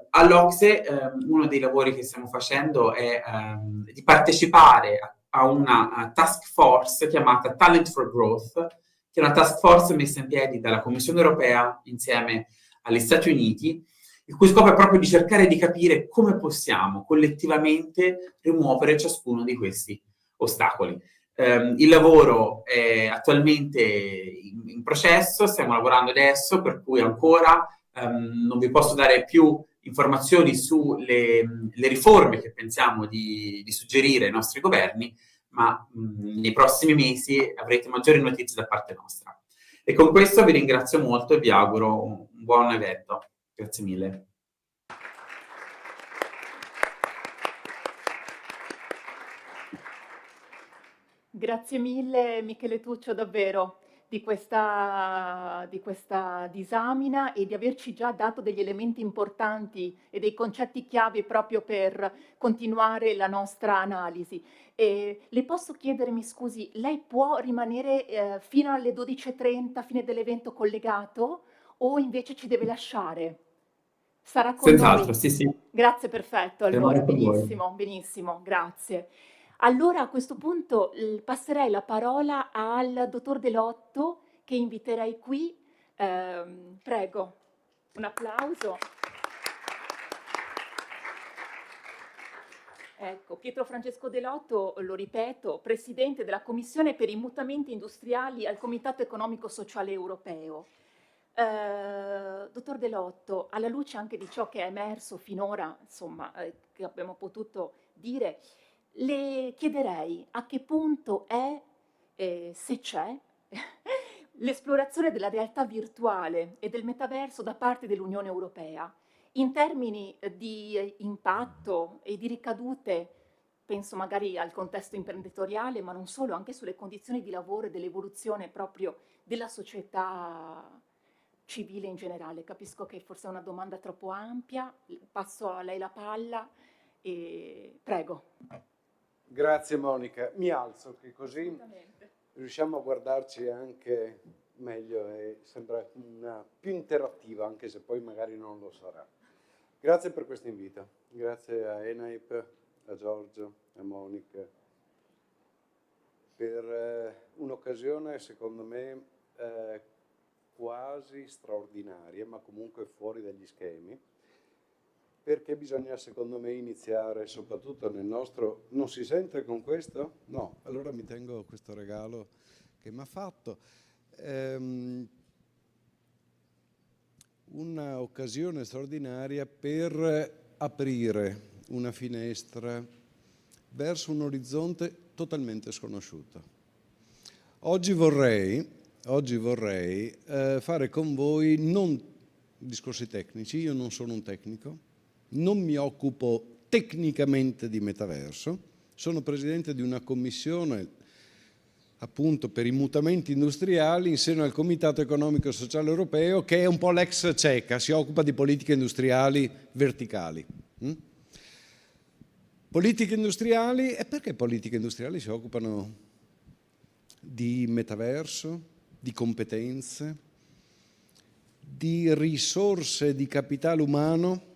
D: All'OCSE uno dei lavori che stiamo facendo è di partecipare a una task force chiamata Talent for Growth, che è una task force messa in piedi dalla Commissione Europea insieme agli Stati Uniti, il cui scopo è proprio di cercare di capire come possiamo collettivamente rimuovere ciascuno di questi ostacoli. Il lavoro è attualmente in processo, stiamo lavorando adesso, per cui ancora non vi posso dare più informazioni sulle riforme che pensiamo di suggerire ai nostri governi, ma nei prossimi mesi avrete maggiori notizie da parte nostra. E con questo vi ringrazio molto e vi auguro un buon evento. Grazie mille.
A: Grazie mille Michele Tuccio, davvero. di questa disamina e di averci già dato degli elementi importanti e dei concetti chiave proprio per continuare la nostra analisi. Le posso chiedere, mi scusi, lei può rimanere fino alle 12:30, fine dell'evento collegato, o invece ci deve lasciare? Sarà con
D: Senz'altro,
A: noi?
D: sì, sì,
A: Grazie, perfetto, allora,
D: rimarrò con voi.
A: benissimo, benissimo, grazie. Allora a questo punto passerei la parola al dottor Delotto che inviterei qui. Prego, un applauso. Ecco, Pietro Francesco Delotto, lo ripeto, presidente della Commissione per i mutamenti industriali al Comitato Economico Sociale Europeo. Dottor Delotto, alla luce anche di ciò che è emerso finora, insomma, che abbiamo potuto dire, le chiederei a che punto è, se c'è, l'esplorazione della realtà virtuale e del metaverso da parte dell'Unione Europea in termini di impatto e di ricadute, penso magari al contesto imprenditoriale, ma non solo, anche sulle condizioni di lavoro e dell'evoluzione proprio della società civile in generale. Capisco che forse è una domanda troppo ampia, passo a lei la palla e prego.
E: Grazie Monica, mi alzo che così
A: Assolutamente.
E: riusciamo a guardarci anche meglio e sembra più interattiva, anche se poi magari non lo sarà. Grazie per questo invito, grazie a Enaip, a Giorgio, a Monica, per un'occasione secondo me quasi straordinaria, ma comunque fuori dagli schemi, perché bisogna secondo me iniziare soprattutto nel nostro... Non si sente con questo? No, allora mi tengo questo regalo che mi ha fatto. Un'occasione straordinaria per aprire una finestra verso un orizzonte totalmente sconosciuto. Oggi vorrei fare con voi non discorsi tecnici, io non sono un tecnico, non mi occupo tecnicamente di metaverso, sono presidente di una commissione appunto per i mutamenti industriali in seno al Comitato Economico e Sociale Europeo, che è un po' l'ex CECA, si occupa di politiche industriali verticali. Politiche industriali, e perché politiche industriali si occupano di metaverso, di competenze, di risorse di capitale umano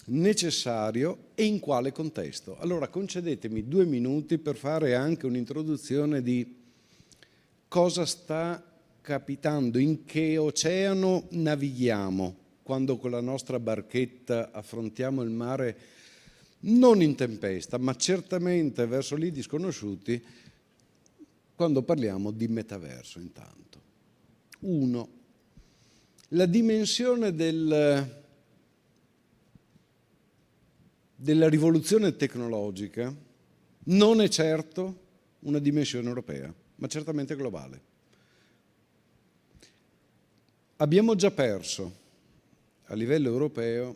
E: necessario e in quale contesto? Allora concedetemi 2 minuti per fare anche un'introduzione di cosa sta capitando, in che oceano navighiamo quando con la nostra barchetta affrontiamo il mare non in tempesta, ma certamente verso lidi sconosciuti, quando parliamo di metaverso intanto. 1. La dimensione della rivoluzione tecnologica non è certo una dimensione europea, ma certamente globale. Abbiamo già perso a livello europeo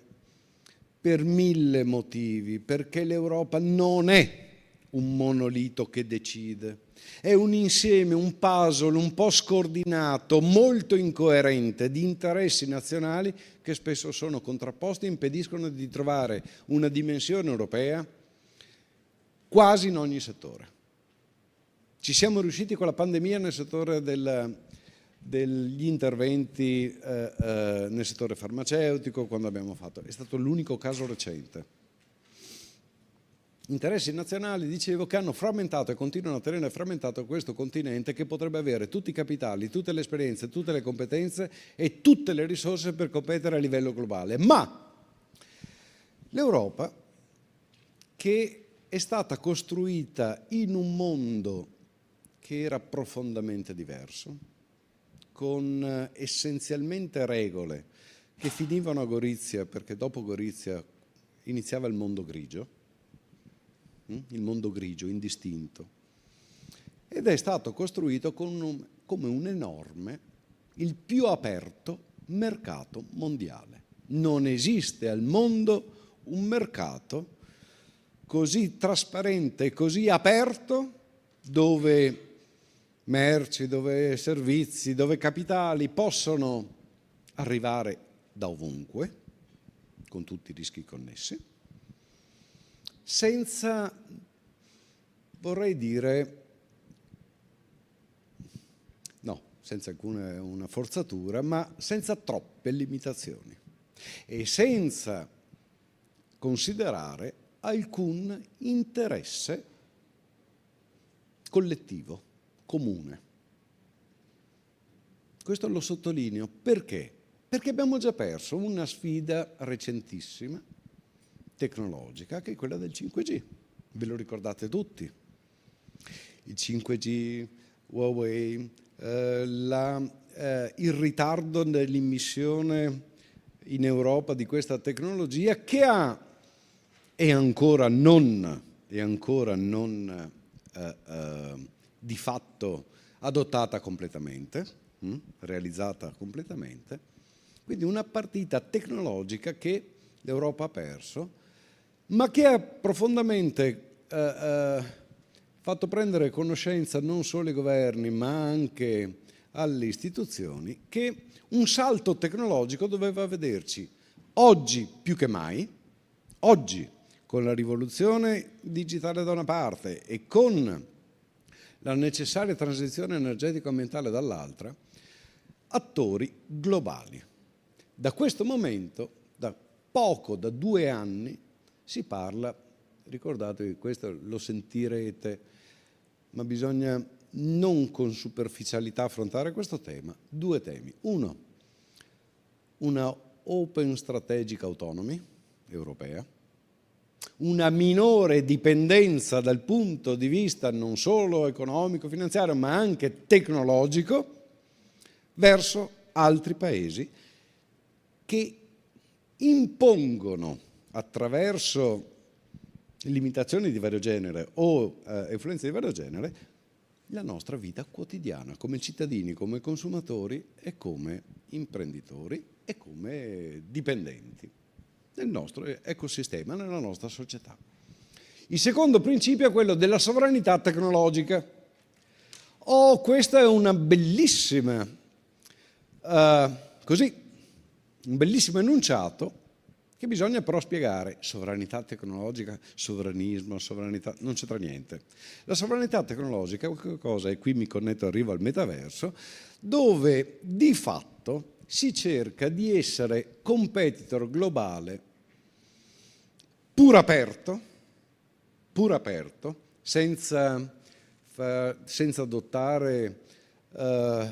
E: per 1000 motivi, perché l'Europa non è un monolito che decide, è un insieme, un puzzle un po' scordinato, molto incoerente di interessi nazionali che spesso sono contrapposti e impediscono di trovare una dimensione europea quasi in ogni settore. Ci siamo riusciti con la pandemia nel settore degli interventi nel settore farmaceutico, quando abbiamo fatto, è stato l'unico caso recente. Interessi nazionali, dicevo, che hanno frammentato e continuano a tenere frammentato questo continente che potrebbe avere tutti i capitali, tutte le esperienze, tutte le competenze e tutte le risorse per competere a livello globale. Ma l'Europa, che è stata costruita in un mondo che era profondamente diverso, con essenzialmente regole che finivano a Gorizia, perché dopo Gorizia iniziava il mondo grigio indistinto, ed è stato costruito come un enorme, il più aperto mercato mondiale. Non esiste al mondo un mercato così trasparente e così aperto, dove merci, dove servizi, dove capitali possono arrivare da ovunque, con tutti i rischi connessi, senza, vorrei dire, no, senza alcuna una forzatura, ma senza troppe limitazioni e senza considerare alcun interesse collettivo, comune. Questo lo sottolineo perché? Perché abbiamo già perso una sfida recentissima, tecnologica, che è quella del 5G. Ve lo ricordate tutti? Il 5G, Huawei, il ritardo nell'immissione in Europa di questa tecnologia che è ancora non di fatto adottata completamente, realizzata completamente. Quindi una partita tecnologica che l'Europa ha perso, ma che ha profondamente fatto prendere conoscenza non solo ai governi, ma anche alle istituzioni, che un salto tecnologico doveva vederci oggi più che mai, oggi con la rivoluzione digitale da una parte e con la necessaria transizione energetico-ambientale dall'altra, attori globali. Da questo momento, da 2 anni, si parla, ricordatevi, questo lo sentirete, ma bisogna non con superficialità affrontare questo tema, 2 temi. Uno, una Open Strategic Autonomy europea, una minore dipendenza dal punto di vista non solo economico, finanziario, ma anche tecnologico verso altri paesi che impongono attraverso limitazioni di vario genere o influenze di vario genere la nostra vita quotidiana come cittadini, come consumatori e come imprenditori e come dipendenti nel nostro ecosistema, nella nostra società. Il secondo principio è quello della sovranità tecnologica. Questa è una bellissima, un bellissimo enunciato che bisogna però spiegare. Sovranità tecnologica, sovranismo, sovranità, non c'entra niente. La sovranità tecnologica è qualcosa, e qui mi connetto, arrivo al metaverso, dove di fatto si cerca di essere competitor globale pur aperto, senza adottare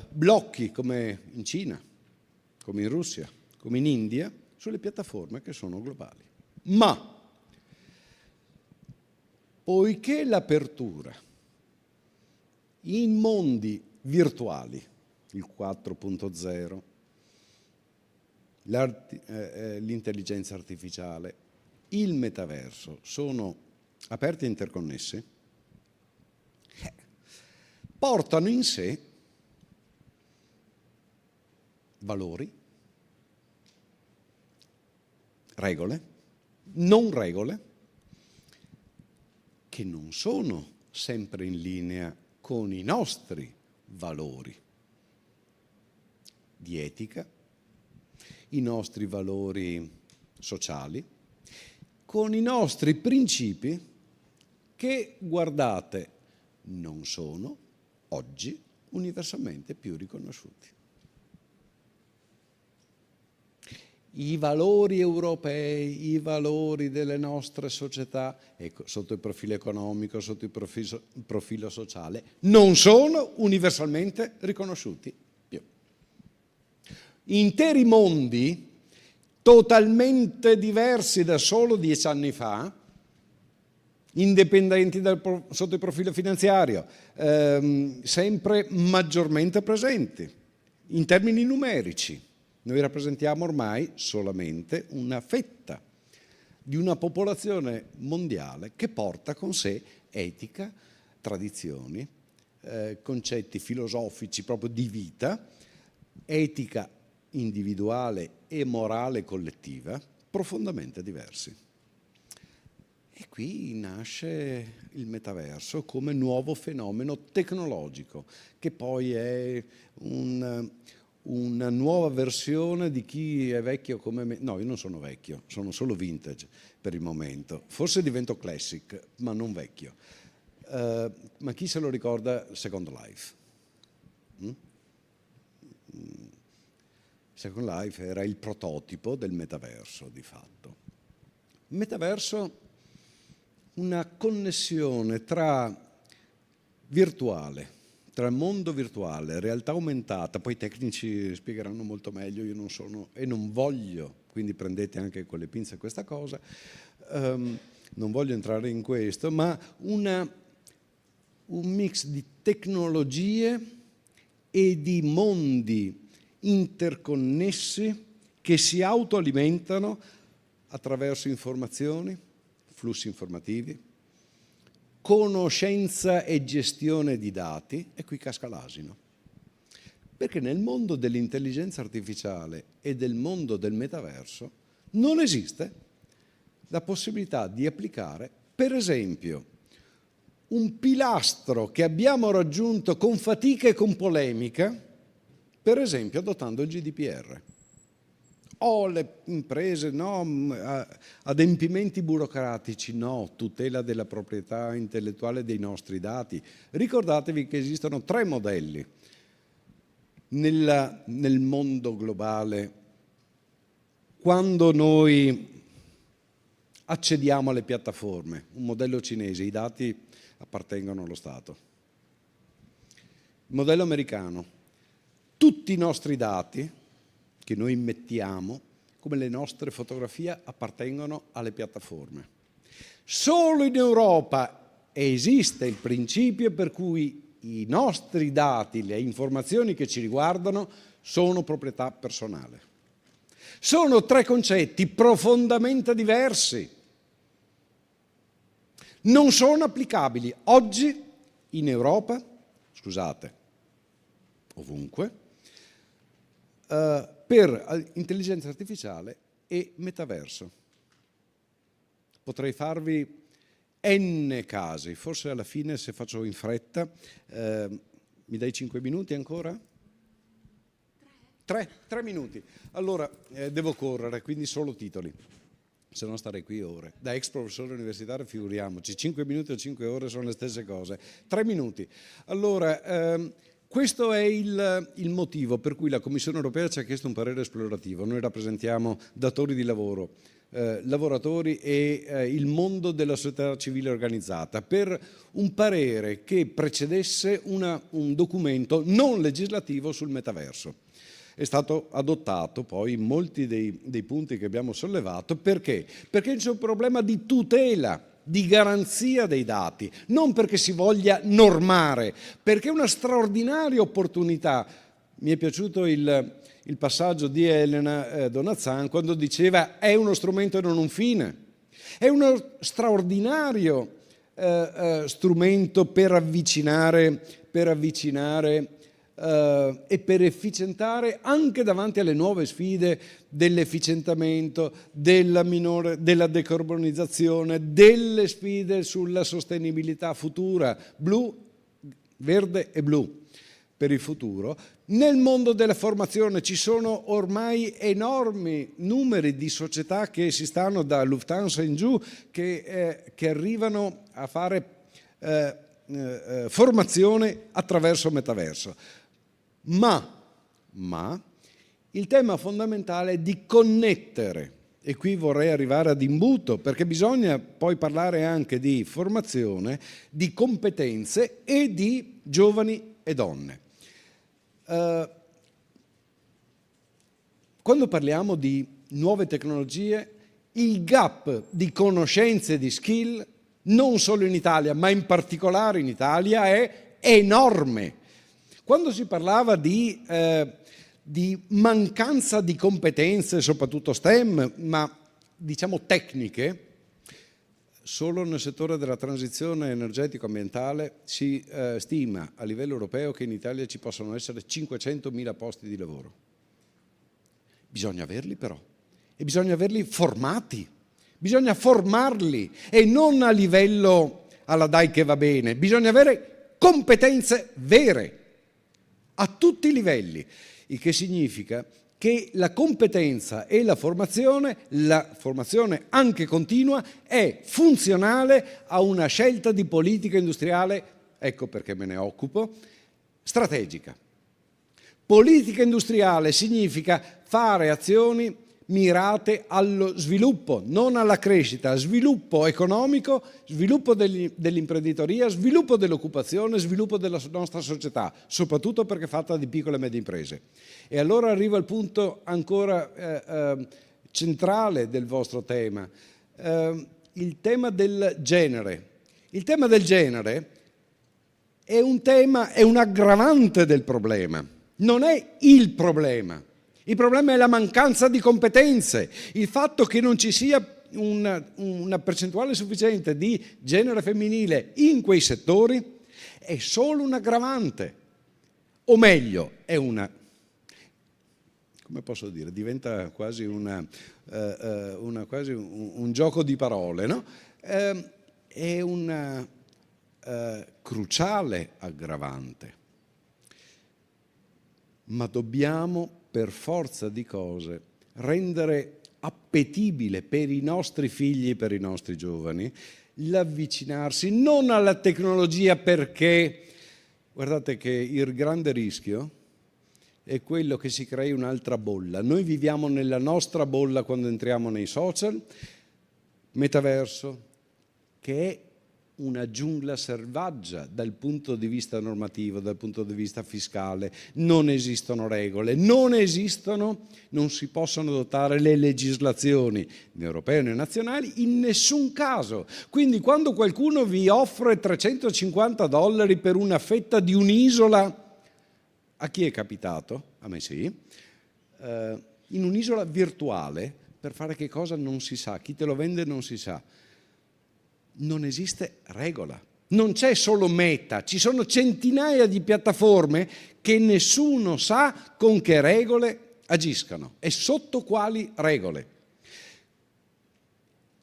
E: blocchi come in Cina, come in Russia, come in India, sulle piattaforme che sono globali. Ma poiché l'apertura in mondi virtuali, il 4.0, l'intelligenza artificiale, il metaverso sono aperti e interconnessi, portano in sé valori, regole, non regole, che non sono sempre in linea con i nostri valori di etica, i nostri valori sociali, con i nostri principi che, guardate, non sono oggi universalmente più riconosciuti. I valori europei, i valori delle nostre società, sotto il profilo economico, sotto il profilo sociale, non sono universalmente riconosciuti più. Interi mondi totalmente diversi da solo 10 anni fa, indipendenti sotto il profilo finanziario, sempre maggiormente presenti in termini numerici. Noi rappresentiamo ormai solamente una fetta di una popolazione mondiale che porta con sé etica, tradizioni, concetti filosofici proprio di vita, etica individuale e morale collettiva profondamente diversi. E qui nasce il metaverso come nuovo fenomeno tecnologico, che poi è una nuova versione di chi è vecchio come me. No, io non sono vecchio, sono solo vintage per il momento. Forse divento classic, ma non vecchio. Ma chi se lo ricorda Second Life? Second Life era il prototipo del metaverso, di fatto. Metaverso, una connessione tra mondo virtuale, realtà aumentata, poi i tecnici spiegheranno molto meglio, io non sono e non voglio, quindi prendete anche con le pinze questa cosa, non voglio entrare in questo, ma un mix di tecnologie e di mondi interconnessi che si autoalimentano attraverso informazioni, flussi informativi, conoscenza e gestione di dati, e qui casca l'asino. Perché nel mondo dell'intelligenza artificiale e del mondo del metaverso non esiste la possibilità di applicare, per esempio, un pilastro che abbiamo raggiunto con fatica e con polemica, per esempio adottando il GDPR. Le imprese, no, adempimenti burocratici, no, tutela della proprietà intellettuale dei nostri dati. Ricordatevi che esistono 3 modelli nel mondo globale quando noi accediamo alle piattaforme. Un modello cinese, i dati appartengono allo Stato. Il modello americano, tutti i nostri dati che noi immettiamo, come le nostre fotografie, appartengono alle piattaforme. Solo in Europa esiste il principio per cui i nostri dati, le informazioni che ci riguardano, sono proprietà personale. Sono 3 concetti profondamente diversi. Non sono applicabili oggi in Europa, scusate, ovunque, per intelligenza artificiale e metaverso. Potrei farvi n casi, forse alla fine, se faccio in fretta, mi dai 5 minuti ancora? 3 minuti. Allora, devo correre, quindi solo titoli, se no starei qui ore. Da ex professore universitario figuriamoci, 5 minuti o 5 ore sono le stesse cose. 3 minuti. Allora, questo è il motivo per cui la Commissione europea ci ha chiesto un parere esplorativo. Noi rappresentiamo datori di lavoro, lavoratori e il mondo della società civile organizzata, per un parere che precedesse un documento non legislativo sul metaverso. È stato adottato poi in molti dei punti che abbiamo sollevato. Perché? Perché c'è un problema di tutela, di garanzia dei dati, non perché si voglia normare, perché è una straordinaria opportunità. Mi è piaciuto il passaggio di Elena Donazzan quando diceva è uno strumento e non un fine. È uno straordinario strumento per avvicinare e per efficientare anche davanti alle nuove sfide dell'efficientamento, della decarbonizzazione, delle sfide sulla sostenibilità futura, verde e blu per il futuro. Nel mondo della formazione ci sono ormai enormi numeri di società che si stanno da Lufthansa in giù che arrivano a fare formazione attraverso metaverso. Ma il tema fondamentale è di connettere, e qui vorrei arrivare ad imbuto, perché bisogna poi parlare anche di formazione, di competenze e di giovani e donne. Quando parliamo di nuove tecnologie, il gap di conoscenze e di skill, non solo in Italia, ma in particolare in Italia, è enorme. Quando si parlava di mancanza di competenze, soprattutto STEM, ma diciamo tecniche, solo nel settore della transizione energetico-ambientale si stima a livello europeo che in Italia ci possono essere 500.000 posti di lavoro. Bisogna averli però, e bisogna averli formati, bisogna formarli e non a livello alla dai che va bene, bisogna avere competenze vere a tutti i livelli, il che significa che la competenza e la formazione anche continua, è funzionale a una scelta di politica industriale, ecco perché me ne occupo, strategica. Politica industriale significa fare azioni mirate allo sviluppo, non alla crescita, sviluppo economico, sviluppo dell'imprenditoria, sviluppo dell'occupazione, sviluppo della nostra società, soprattutto perché è fatta di piccole e medie imprese. E allora arrivo al punto ancora centrale del vostro tema, il tema del genere. Il tema del genere è un aggravante del problema, non è il problema. Il problema è la mancanza di competenze, il fatto che non ci sia una percentuale sufficiente di genere femminile in quei settori è solo un aggravante, o meglio, è una, come posso dire, diventa quasi quasi un gioco di parole, no? È una cruciale aggravante, ma dobbiamo per forza di cose rendere appetibile per i nostri figli e per i nostri giovani l'avvicinarsi non alla tecnologia, perché guardate che il grande rischio è quello che si crei un'altra bolla. Noi viviamo nella nostra bolla quando entriamo nei social, metaverso, che è una giungla selvaggia dal punto di vista normativo, dal punto di vista fiscale. Non esistono regole, non si possono adottare le legislazioni né europee né nazionali in nessun caso. Quindi quando qualcuno vi offre $350 per una fetta di un'isola, a chi è capitato? A me sì. In un'isola virtuale, per fare che cosa non si sa, chi te lo vende non si sa. Non esiste regola, non c'è solo Meta, ci sono centinaia di piattaforme che nessuno sa con che regole agiscano e sotto quali regole.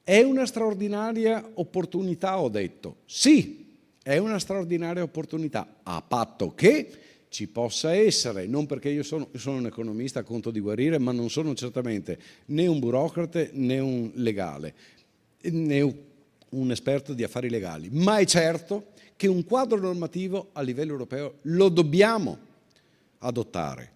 E: È una straordinaria opportunità, ho detto. Sì, è una straordinaria opportunità, a patto che ci possa essere, non perché io sono un economista a conto di guarire, ma non sono certamente né un burocrate né un legale, né un esperto di affari legali, ma è certo che un quadro normativo a livello europeo lo dobbiamo adottare,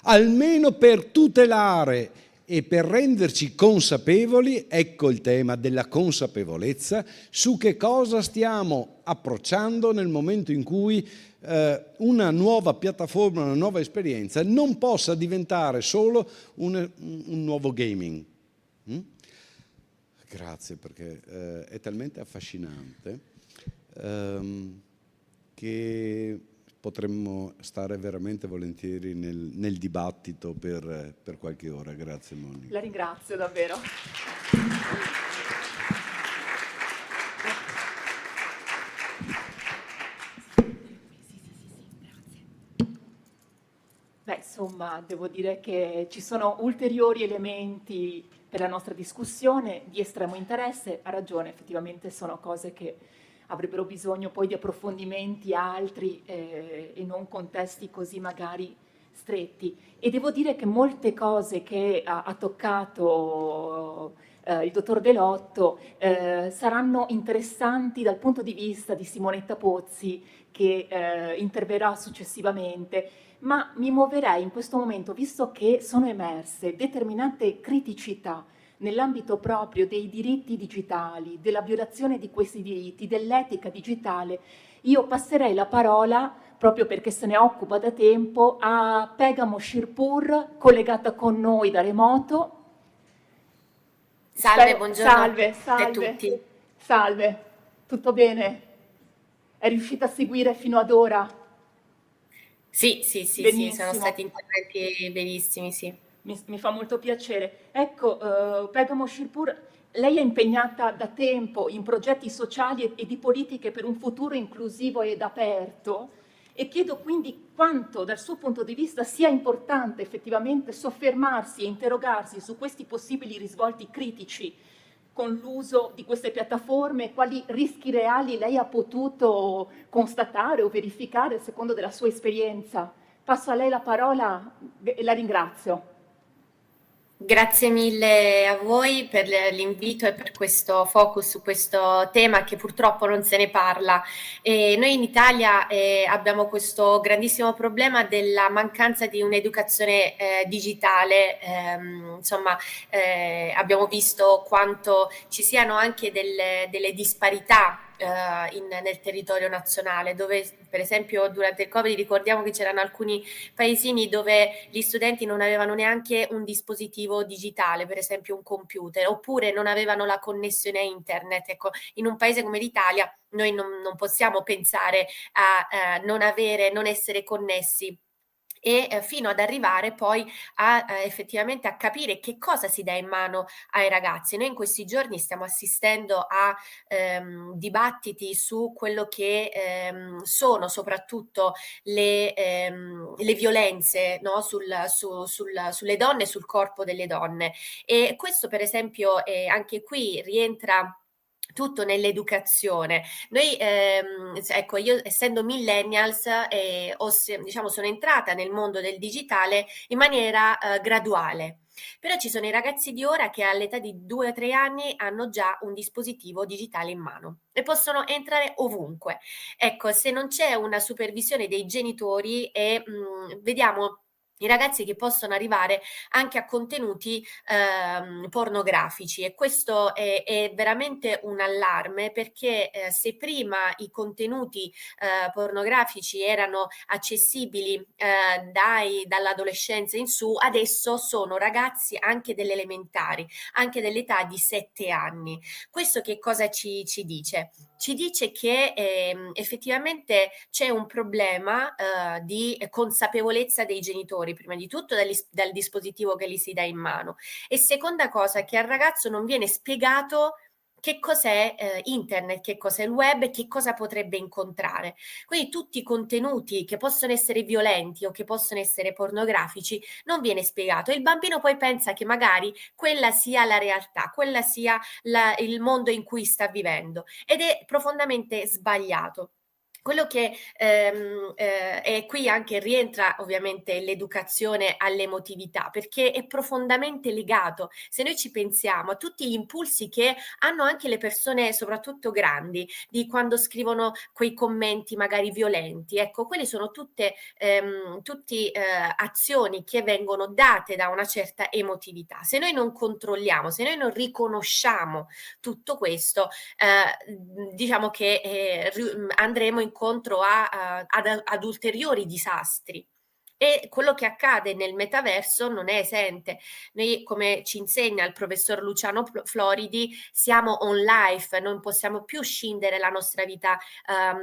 E: almeno per tutelare e per renderci consapevoli, ecco il tema della consapevolezza, su che cosa stiamo approcciando nel momento in cui una nuova piattaforma, una nuova esperienza non possa diventare solo un nuovo gaming. Grazie, perché è talmente affascinante che potremmo stare veramente volentieri nel dibattito per qualche ora. Grazie Monica.
A: La ringrazio davvero. Beh, insomma, devo dire che ci sono ulteriori elementi per la nostra discussione di estremo interesse. Ha ragione, effettivamente sono cose che avrebbero bisogno poi di approfondimenti altri e non contesti così magari stretti. E devo dire che molte cose che ha toccato il dottor Delotto saranno interessanti dal punto di vista di Simonetta Pozzi, che interverrà successivamente, ma mi muoverei in questo momento, visto che sono emerse determinate criticità nell'ambito proprio dei diritti digitali, della violazione di questi diritti, dell'etica digitale. Io passerei la parola, proprio perché se ne occupa da tempo, a Pegamo Shirpur, collegata con noi da remoto.
F: Salve, buongiorno
A: salve,
F: a tutti.
A: Salve, tutto bene? È riuscita a seguire fino ad ora?
F: Sì, sono stati interventi benissimi, sì.
A: Mi fa molto piacere. Ecco, Pegamo Shirpur, lei è impegnata da tempo in progetti sociali e di politiche per un futuro inclusivo ed aperto, e chiedo quindi quanto dal suo punto di vista sia importante effettivamente soffermarsi e interrogarsi su questi possibili risvolti critici con l'uso di queste piattaforme, quali rischi reali lei ha potuto constatare o verificare secondo della sua esperienza. Passo a lei la parola e la ringrazio.
F: Grazie mille a voi per l'invito e per questo focus su questo tema che purtroppo non se ne parla. Noi in Italia abbiamo questo grandissimo problema della mancanza di un'educazione digitale. Abbiamo visto quanto ci siano anche delle disparità nel territorio nazionale, dove per esempio durante il Covid ricordiamo che c'erano alcuni paesini dove gli studenti non avevano neanche un dispositivo digitale, per esempio un computer, oppure non avevano la connessione a internet. Ecco, in un paese come l'Italia noi non possiamo pensare a non essere connessi, e fino ad arrivare poi effettivamente a capire che cosa si dà in mano ai ragazzi. Noi in questi giorni stiamo assistendo a dibattiti su quello che sono soprattutto le violenze, no? Sulle donne, sul corpo delle donne, e questo per esempio anche qui rientra tutto nell'educazione. Noi, ecco, io essendo millennials, sono entrata nel mondo del digitale in maniera graduale. Però ci sono i ragazzi di ora che all'età di 2 o 3 anni hanno già un dispositivo digitale in mano e possono entrare ovunque. Ecco, se non c'è una supervisione dei genitori vediamo i ragazzi che possono arrivare anche a contenuti pornografici, e questo è veramente un allarme, perché se prima i contenuti pornografici erano accessibili dall'adolescenza in su, adesso sono ragazzi anche delle elementari, anche dell'età di 7 anni. Questo che cosa ci dice? Ci dice che effettivamente c'è un problema di consapevolezza dei genitori, prima di tutto dal dispositivo che gli si dà in mano, e seconda cosa, che al ragazzo non viene spiegato che cos'è internet, che cos'è il web e che cosa potrebbe incontrare. Quindi tutti i contenuti che possono essere violenti o che possono essere pornografici non viene spiegato, e il bambino poi pensa che magari quella sia la realtà, quella sia il mondo in cui sta vivendo, ed è profondamente sbagliato. Quello che e qui anche rientra ovviamente l'educazione all'emotività, perché è profondamente legato. Se noi ci pensiamo a tutti gli impulsi che hanno anche le persone, soprattutto grandi, di quando scrivono quei commenti magari violenti, ecco, quelle sono tutte azioni che vengono date da una certa emotività. Se noi non controlliamo, se noi non riconosciamo tutto questo, diciamo che andremo incontro ad ulteriori disastri. E quello che accade nel metaverso non è esente. Noi, come ci insegna il professor Luciano Floridi, siamo on life, non possiamo più scindere la nostra vita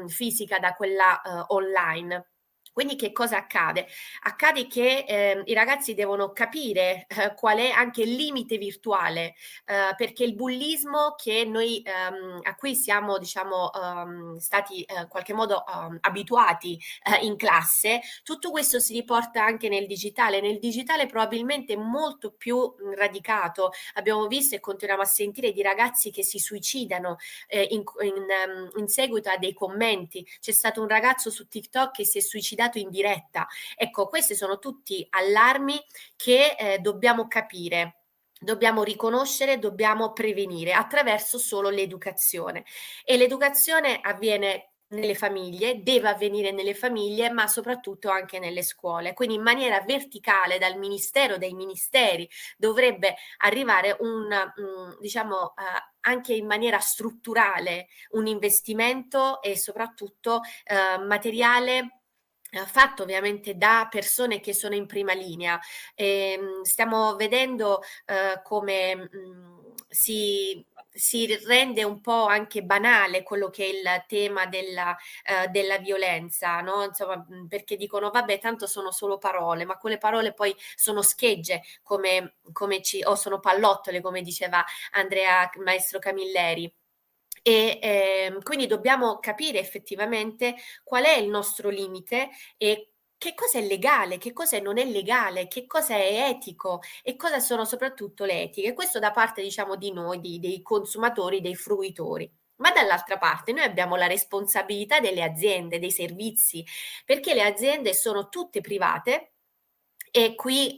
F: fisica da quella online. Quindi che cosa accade? Accade che i ragazzi devono capire qual è anche il limite virtuale, perché il bullismo che noi a cui siamo stati in qualche modo abituati in classe, tutto questo si riporta anche nel digitale. Nel digitale probabilmente molto più radicato. Abbiamo visto e continuiamo a sentire di ragazzi che si suicidano in seguito a dei commenti. C'è stato un ragazzo su TikTok che si è suicidato in diretta. Ecco, questi sono tutti allarmi che dobbiamo capire, dobbiamo riconoscere, dobbiamo prevenire attraverso solo l'educazione. E l'educazione avviene nelle famiglie, deve avvenire nelle famiglie, ma soprattutto anche nelle scuole. Quindi in maniera verticale, dal ministero, dai ministeri, dovrebbe arrivare anche in maniera strutturale un investimento, e soprattutto materiale fatto ovviamente da persone che sono in prima linea. Stiamo vedendo come si rende un po' anche banale quello che è il tema della violenza, no? Insomma, perché dicono vabbè, tanto sono solo parole, ma quelle parole poi sono schegge, o sono pallottole, come diceva Andrea Maestro Camilleri. E quindi dobbiamo capire effettivamente qual è il nostro limite e che cosa è legale, che cosa non è legale, che cosa è etico e cosa sono soprattutto le etiche. Questo da parte, diciamo, di noi, dei consumatori, dei fruitori. Ma dall'altra parte noi abbiamo la responsabilità delle aziende, dei servizi, perché le aziende sono tutte private. E qui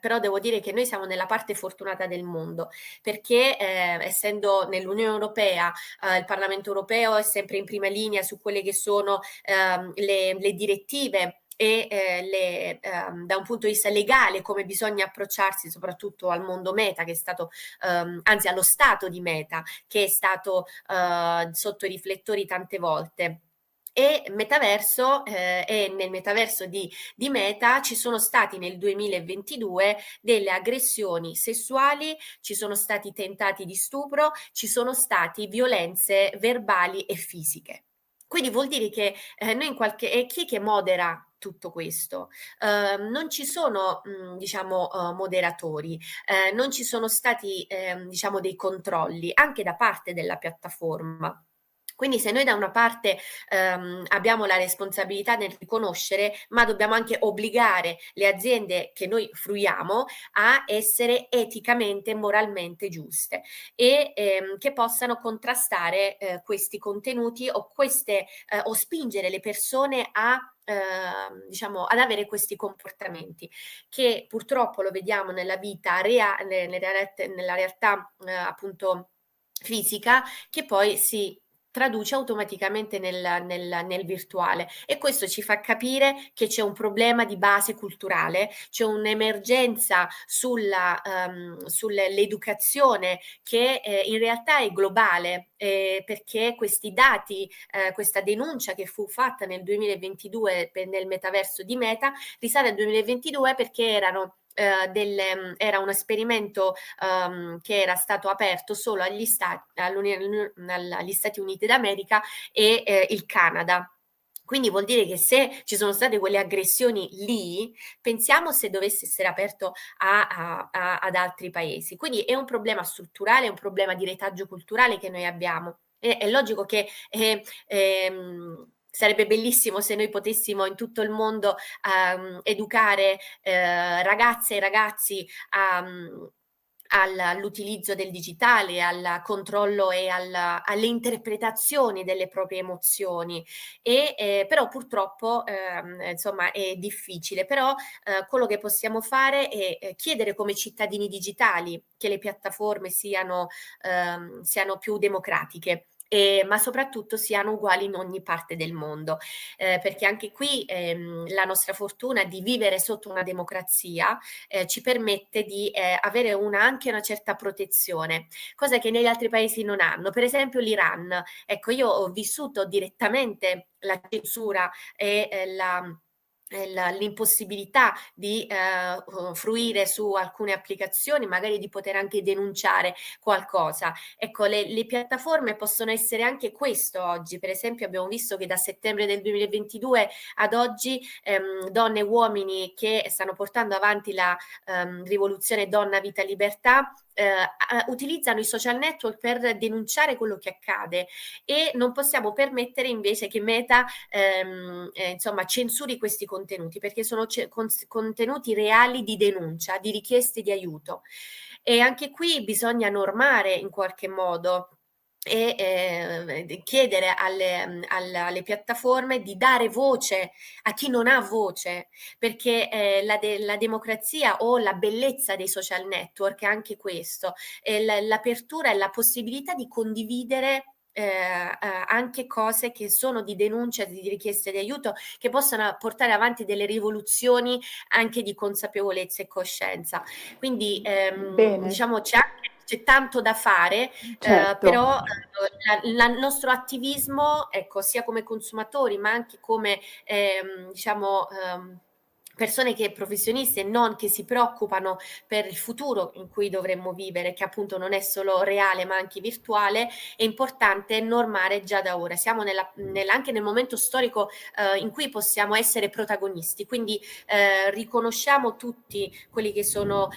F: però devo dire che noi siamo nella parte fortunata del mondo, perché essendo nell'Unione Europea, il Parlamento Europeo è sempre in prima linea su quelle che sono le direttive e da un punto di vista legale come bisogna approcciarsi soprattutto al mondo Meta, che è stato, anzi allo stato di Meta, che è stato sotto i riflettori tante volte. E metaverso, e nel metaverso di Meta ci sono stati nel 2022 delle aggressioni sessuali, ci sono stati tentati di stupro, ci sono stati violenze verbali e fisiche. Quindi vuol dire che noi in qualche... E chi che modera tutto questo? Non ci sono, diciamo, moderatori, non ci sono stati, diciamo, dei controlli anche da parte della piattaforma. Quindi se noi da una parte abbiamo la responsabilità nel riconoscere, ma dobbiamo anche obbligare le aziende che noi fruiamo a essere eticamente e moralmente giuste e che possano contrastare questi contenuti o o spingere le persone a diciamo ad avere questi comportamenti che purtroppo lo vediamo nella vita nella realtà appunto fisica, che poi si traduce automaticamente nel virtuale, e questo ci fa capire che c'è un problema di base culturale, c'è un'emergenza sull'educazione che in realtà è globale, perché questi dati, questa denuncia che fu fatta nel 2022 nel metaverso di Meta risale al 2022 perché era un esperimento che era stato aperto solo agli Stati Uniti d'America e il Canada. Quindi vuol dire che se ci sono state quelle aggressioni lì, pensiamo se dovesse essere aperto ad altri paesi. Quindi è un problema strutturale, è un problema di retaggio culturale che noi abbiamo. È logico che sarebbe bellissimo se noi potessimo in tutto il mondo educare ragazze e ragazzi all'utilizzo del digitale, al controllo e alle interpretazioni delle proprie emozioni, però purtroppo insomma è difficile. Però quello che possiamo fare è chiedere come cittadini digitali che le piattaforme siano più democratiche. Ma soprattutto siano uguali in ogni parte del mondo, perché anche qui la nostra fortuna di vivere sotto una democrazia ci permette di avere anche una certa protezione, cosa che negli altri paesi non hanno. Per esempio l'Iran, ecco, io ho vissuto direttamente la censura e l'impossibilità di fruire su alcune applicazioni, magari di poter anche denunciare qualcosa. Ecco, le piattaforme possono essere anche questo oggi. Per esempio abbiamo visto che da settembre del 2022 ad oggi donne e uomini che stanno portando avanti la rivoluzione Donna, Vita, Libertà utilizzano i social network per denunciare quello che accade, e non possiamo permettere invece che Meta insomma censuri questi contenuti, perché sono contenuti reali di denuncia, di richieste di aiuto. E anche qui bisogna normare in qualche modo e chiedere alle piattaforme di dare voce a chi non ha voce, perché la democrazia o la bellezza dei social network è anche questo, l'apertura e la possibilità di condividere anche cose che sono di denuncia, di richieste di aiuto, che possano portare avanti delle rivoluzioni anche di consapevolezza e coscienza. Quindi diciamo c'è tanto da fare,
B: Certo.
F: però il nostro attivismo, ecco, sia come consumatori ma anche come diciamo persone professionisti e non, che si preoccupano per il futuro in cui dovremmo vivere, che appunto non è solo reale ma anche virtuale, è importante normare già da ora. Siamo anche nel momento storico in cui possiamo essere protagonisti, quindi riconosciamo tutti quelli che sono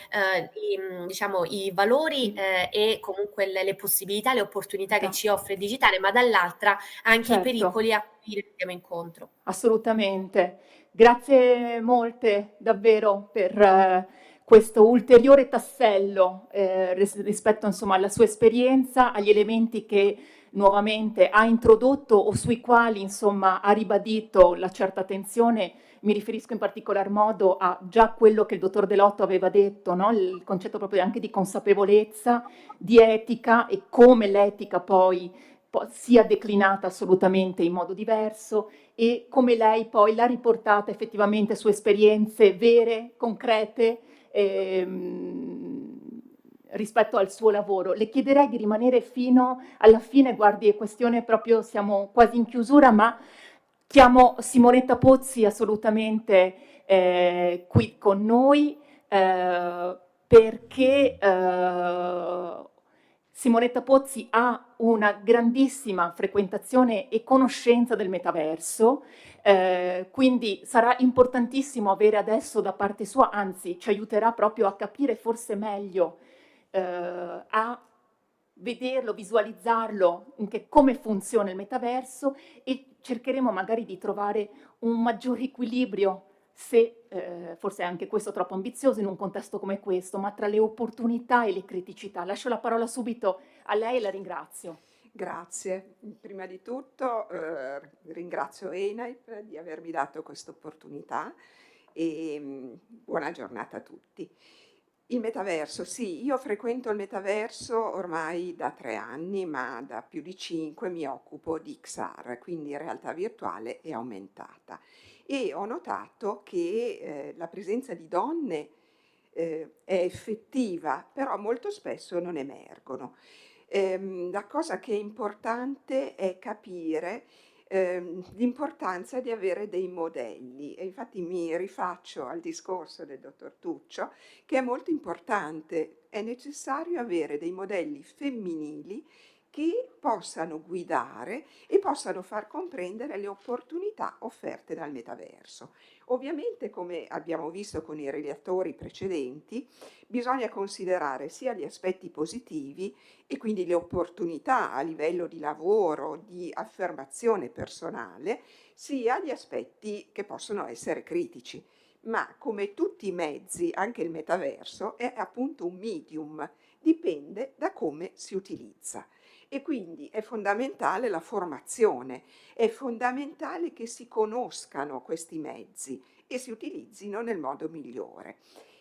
F: i valori e comunque le possibilità, le opportunità che ci offre il digitale, ma dall'altra anche i pericoli a dire andiamo incontro.
A: Assolutamente. Grazie molte davvero per questo ulteriore tassello rispetto insomma alla sua esperienza, agli elementi che nuovamente ha introdotto o sui quali insomma ha ribadito la certa attenzione. Mi riferisco in particolar modo a già quello che il dottor Delotto aveva detto, no? Il concetto proprio anche di consapevolezza, di etica e come l'etica poi sia declinata assolutamente in modo diverso e come lei poi l'ha riportata effettivamente su esperienze vere, concrete, rispetto al suo lavoro. Le chiederei di rimanere fino alla fine, guardi, è questione proprio, siamo quasi in chiusura, ma chiamo Simonetta Pozzi assolutamente qui con noi perché Simonetta Pozzi ha una grandissima frequentazione e conoscenza del metaverso, quindi sarà importantissimo avere adesso da parte sua, anzi ci aiuterà proprio a capire forse meglio, a vederlo, visualizzarlo, come funziona il metaverso e cercheremo magari di trovare un maggior equilibrio, se forse anche questo è troppo ambizioso in un contesto come questo, ma tra le opportunità e le criticità. Lascio la parola subito a lei e la ringrazio.
G: Grazie. Prima di tutto ringrazio ENAIP di avermi dato questa opportunità e buona giornata a tutti. Il metaverso, sì, io frequento il metaverso ormai da 3 anni, ma da più di 5 mi occupo di XR, quindi realtà virtuale e aumentata. E ho notato che la presenza di donne è effettiva, però molto spesso non emergono. La cosa che è importante è capire l'importanza di avere dei modelli e infatti mi rifaccio al discorso del dottor Tuccio che è molto importante, è necessario avere dei modelli femminili che possano guidare e possano far comprendere le opportunità offerte dal metaverso. Ovviamente, come abbiamo visto con i relatori precedenti, bisogna considerare sia gli aspetti positivi e quindi le opportunità a livello di lavoro, di affermazione personale, sia gli aspetti che possono essere critici. Ma come tutti i mezzi, anche il metaverso è appunto un medium, dipende da come si utilizza. E quindi è fondamentale la formazione, è fondamentale che si conoscano questi mezzi e si utilizzino nel modo migliore.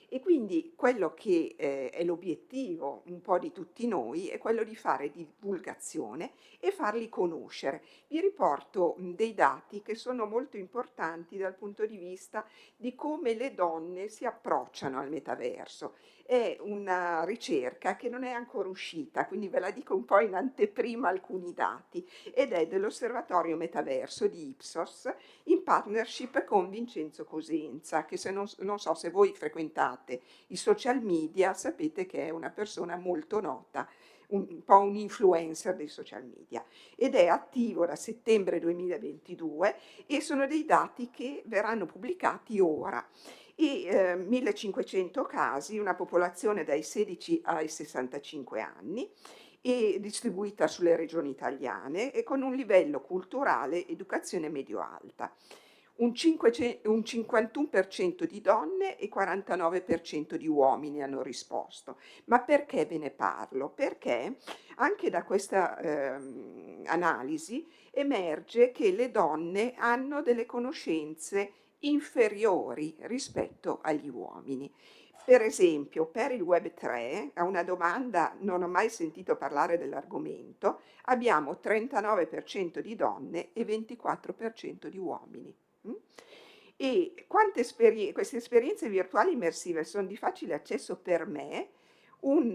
G: E quindi quello che è l'obiettivo un po' di tutti noi è quello di fare divulgazione e farli conoscere. Vi riporto dei dati che sono molto importanti dal punto di vista di come le donne si approcciano al metaverso. È una ricerca che non è ancora uscita, quindi ve la dico un po' in anteprima alcuni dati, ed è dell'Osservatorio Metaverso di Ipsos in partnership con Vincenzo Cosenza, che se non so se voi frequentate i social media, sapete che è una persona molto nota, un po' un influencer dei social media, ed è attivo da settembre 2022 e sono dei dati che verranno pubblicati ora. E 1500 casi, una popolazione dai 16 ai 65 anni e distribuita sulle regioni italiane e con un livello culturale educazione medio-alta. Un 51% di donne e 49% di uomini hanno risposto. Ma perché ve ne parlo? Perché anche da questa analisi emerge che le donne hanno delle conoscenze inferiori rispetto agli uomini. Per esempio, per il Web3, a una domanda non ho mai sentito parlare dell'argomento, abbiamo 39% di donne e 24% di uomini. E queste esperienze virtuali immersive sono di facile accesso per me, un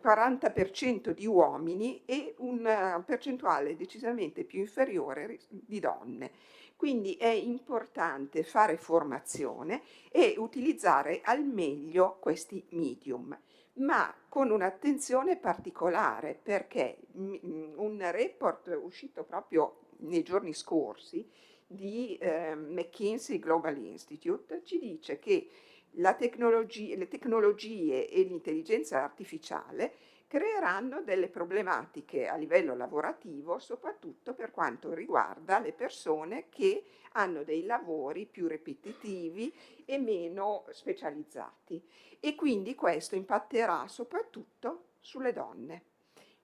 G: 40% di uomini e una percentuale decisamente più inferiore di donne. Quindi è importante fare formazione e utilizzare al meglio questi medium, ma con un'attenzione particolare perché un report uscito proprio nei giorni scorsi di McKinsey Global Institute ci dice che le tecnologie e l'intelligenza artificiale creeranno delle problematiche a livello lavorativo, soprattutto per quanto riguarda le persone che hanno dei lavori più ripetitivi e meno specializzati, e quindi questo impatterà soprattutto sulle donne.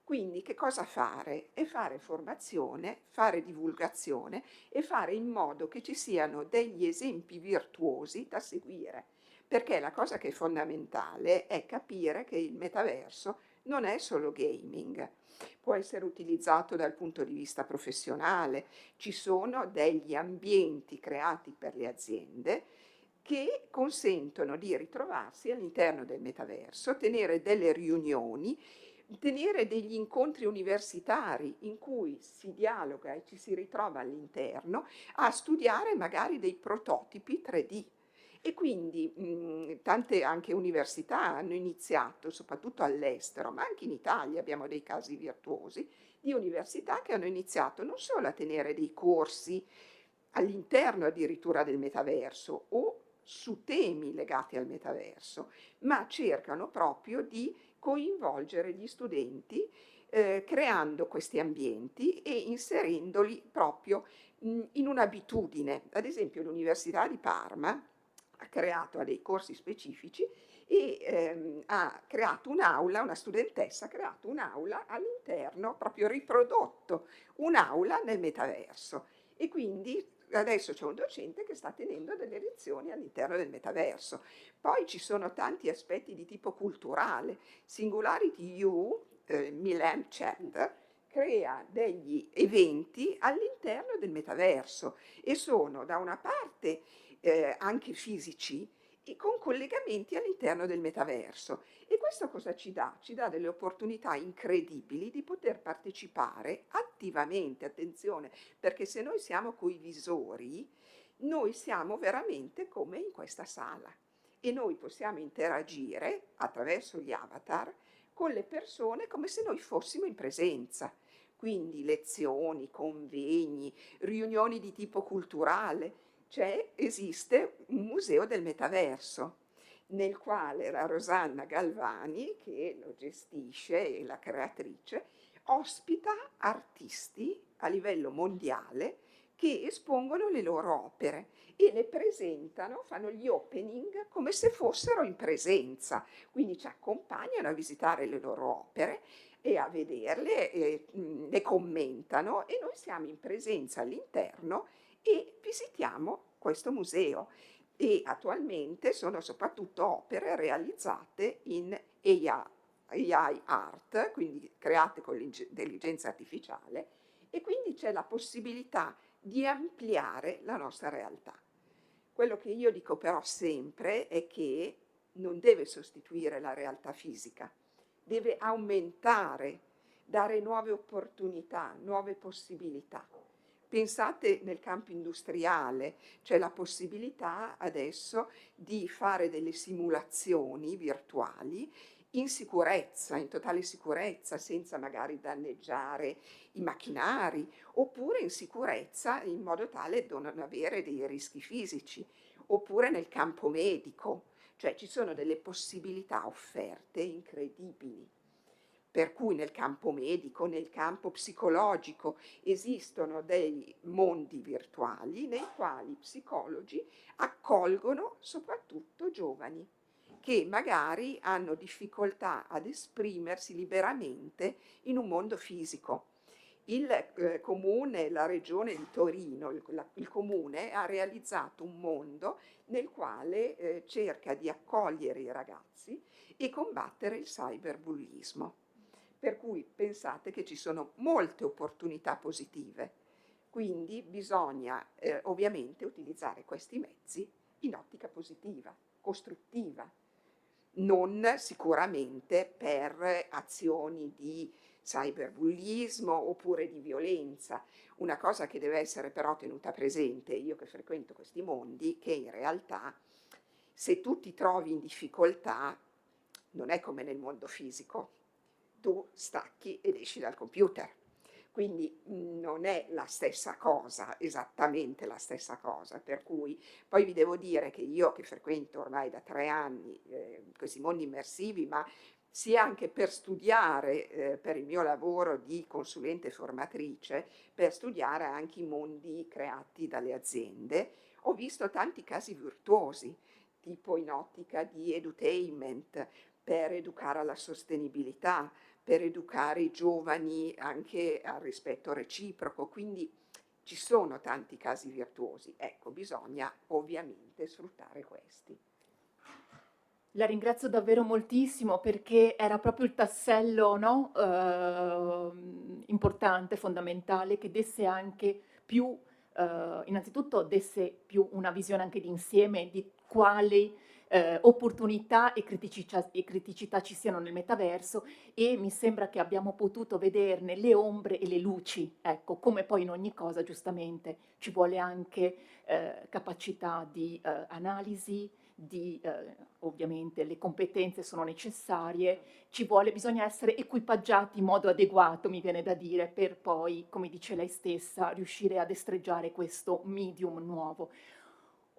G: Quindi che cosa fare? È fare formazione, fare divulgazione e fare in modo che ci siano degli esempi virtuosi da seguire, perché la cosa che è fondamentale è capire che il metaverso non è solo gaming, può essere utilizzato dal punto di vista professionale, ci sono degli ambienti creati per le aziende che consentono di ritrovarsi all'interno del metaverso, tenere delle riunioni, tenere degli incontri universitari in cui si dialoga e ci si ritrova all'interno a studiare magari dei prototipi 3D. E quindi tante anche università hanno iniziato, soprattutto all'estero, ma anche in Italia abbiamo dei casi virtuosi di università che hanno iniziato non solo a tenere dei corsi all'interno addirittura del metaverso o su temi legati al metaverso, ma cercano proprio di coinvolgere gli studenti creando questi ambienti e inserendoli proprio in un'abitudine. Ad esempio l'Università di Parma ha dei corsi specifici e ha creato un'aula, una studentessa ha creato un'aula all'interno, proprio riprodotto un'aula nel metaverso, e quindi adesso c'è un docente che sta tenendo delle lezioni all'interno del metaverso. Poi ci sono tanti aspetti di tipo culturale. Singularity U, Milan Chat, crea degli eventi all'interno del metaverso e sono da una parte anche fisici e con collegamenti all'interno del metaverso. E questo cosa ci dà? Ci dà delle opportunità incredibili di poter partecipare attivamente, attenzione, perché se noi siamo coi visori, noi siamo veramente come in questa sala e noi possiamo interagire attraverso gli avatar con le persone come se noi fossimo in presenza. Quindi lezioni, convegni, riunioni di tipo culturale. Esiste un museo del metaverso nel quale la Rosanna Galvani, che lo gestisce e la creatrice, ospita artisti a livello mondiale che espongono le loro opere e le presentano, fanno gli opening come se fossero in presenza, quindi ci accompagnano a visitare le loro opere e a vederle, e le commentano e noi siamo in presenza all'interno e visitiamo questo museo. E attualmente sono soprattutto opere realizzate in AI art, quindi create con l'intelligenza artificiale, e quindi c'è la possibilità di ampliare la nostra realtà. Quello che io dico però sempre è che non deve sostituire la realtà fisica, deve aumentare, dare nuove opportunità, nuove possibilità. Pensate nel campo industriale, c'è la possibilità adesso di fare delle simulazioni virtuali in sicurezza, in totale sicurezza, senza magari danneggiare i macchinari, oppure in sicurezza in modo tale da non avere dei rischi fisici, oppure nel campo medico, cioè ci sono delle possibilità offerte incredibili. Per cui nel campo medico, nel campo psicologico esistono dei mondi virtuali nei quali i psicologi accolgono soprattutto giovani che magari hanno difficoltà ad esprimersi liberamente in un mondo fisico. Il comune, la regione di Torino, il comune ha realizzato un mondo nel quale cerca di accogliere i ragazzi e combattere il cyberbullismo. Per cui pensate che ci sono molte opportunità positive, quindi bisogna ovviamente utilizzare questi mezzi in ottica positiva, costruttiva, non sicuramente per azioni di cyberbullismo oppure di violenza. Una cosa che deve essere però tenuta presente, io che frequento questi mondi, che in realtà se tu ti trovi in difficoltà non è come nel mondo fisico. Tu stacchi ed esci dal computer, quindi non è la stessa cosa, esattamente la stessa cosa, per cui poi vi devo dire che io che frequento ormai da 3 anni questi mondi immersivi, ma sia anche per studiare, per il mio lavoro di consulente formatrice, per studiare anche i mondi creati dalle aziende. Ho visto tanti casi virtuosi, tipo in ottica di edutainment, per educare alla sostenibilità, per educare i giovani anche al rispetto reciproco, quindi ci sono tanti casi virtuosi. Ecco, bisogna ovviamente sfruttare questi.
A: La ringrazio davvero moltissimo perché era proprio il tassello, no? Importante, fondamentale, che desse anche più, innanzitutto desse più una visione anche di insieme di quali opportunità e criticità ci siano nel metaverso, e mi sembra che abbiamo potuto vederne le ombre e le luci. Ecco, come poi in ogni cosa, giustamente, ci vuole anche capacità di analisi, ovviamente le competenze sono necessarie, bisogna essere equipaggiati in modo adeguato, mi viene da dire, per poi, come dice lei stessa, riuscire a destreggiare questo medium nuovo.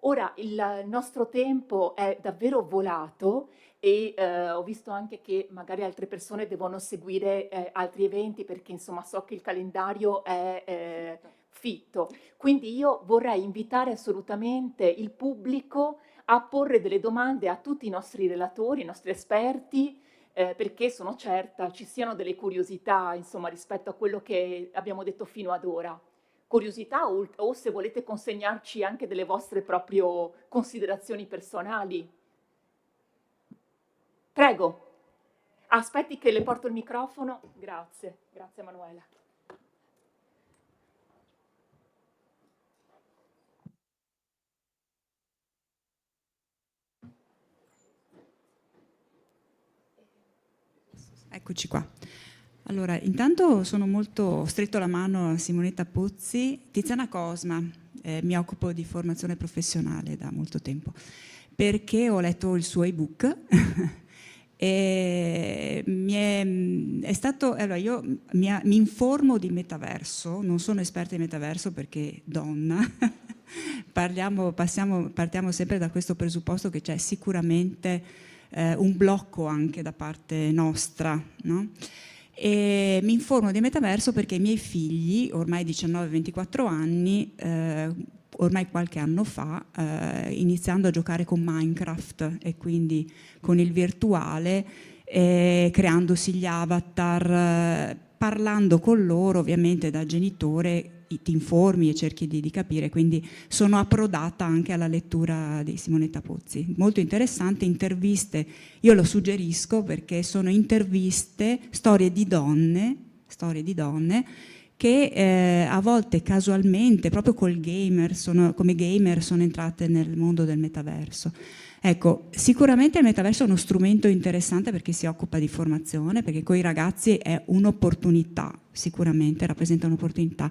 A: Ora il nostro tempo è davvero volato e ho visto anche che magari altre persone devono seguire altri eventi, perché insomma so che il calendario è fitto. Quindi io vorrei invitare assolutamente il pubblico a porre delle domande a tutti i nostri relatori, i nostri esperti, perché sono certa ci siano delle curiosità, insomma, rispetto a quello che abbiamo detto fino ad ora. Curiosità o se volete consegnarci anche delle vostre proprie considerazioni personali. Prego. Aspetti che le porto il microfono. Grazie, grazie Emanuela.
H: Eccoci qua. Allora, intanto ho stretto la mano a Simonetta Pozzi. Tiziana Cosma, mi occupo di formazione professionale da molto tempo, perché ho letto il suo ebook e allora io mi informo di metaverso, non sono esperta di metaverso perché donna, partiamo sempre da questo presupposto che c'è sicuramente un blocco anche da parte nostra, no? E mi informo di metaverso perché i miei figli, ormai 19-24 anni, ormai qualche anno fa, iniziando a giocare con Minecraft e quindi con il virtuale, creandosi gli avatar, parlando con loro, ovviamente da genitore ti informi e cerchi di capire, quindi sono approdata anche alla lettura di Simonetta Pozzi. Molto interessante, interviste, io lo suggerisco perché sono interviste, storie di donne che a volte casualmente, proprio come gamer, sono entrate nel mondo del metaverso. Ecco, sicuramente il metaverso è uno strumento interessante perché si occupa di formazione, perché con i ragazzi è un'opportunità, sicuramente rappresenta un'opportunità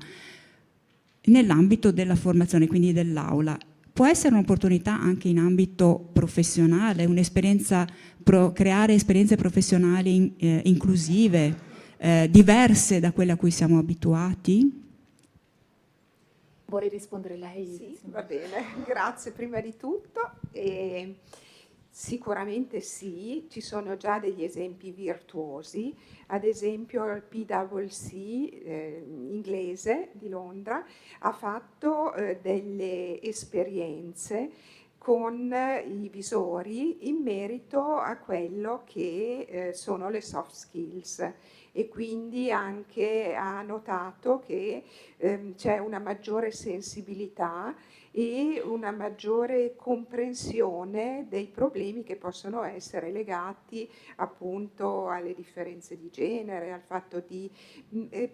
H: nell'ambito della formazione, quindi dell'aula. Può essere un'opportunità anche in ambito professionale, creare esperienze professionali inclusive, diverse da quelle a cui siamo abituati?
A: Vuole rispondere lei?
G: Sì, va bene, grazie prima di tutto. Sicuramente sì, ci sono già degli esempi virtuosi, ad esempio il PwC inglese di Londra ha fatto delle esperienze con i visori in merito a quello che sono le soft skills, e quindi anche ha notato che c'è una maggiore sensibilità e una maggiore comprensione dei problemi che possono essere legati appunto alle differenze di genere, al fatto di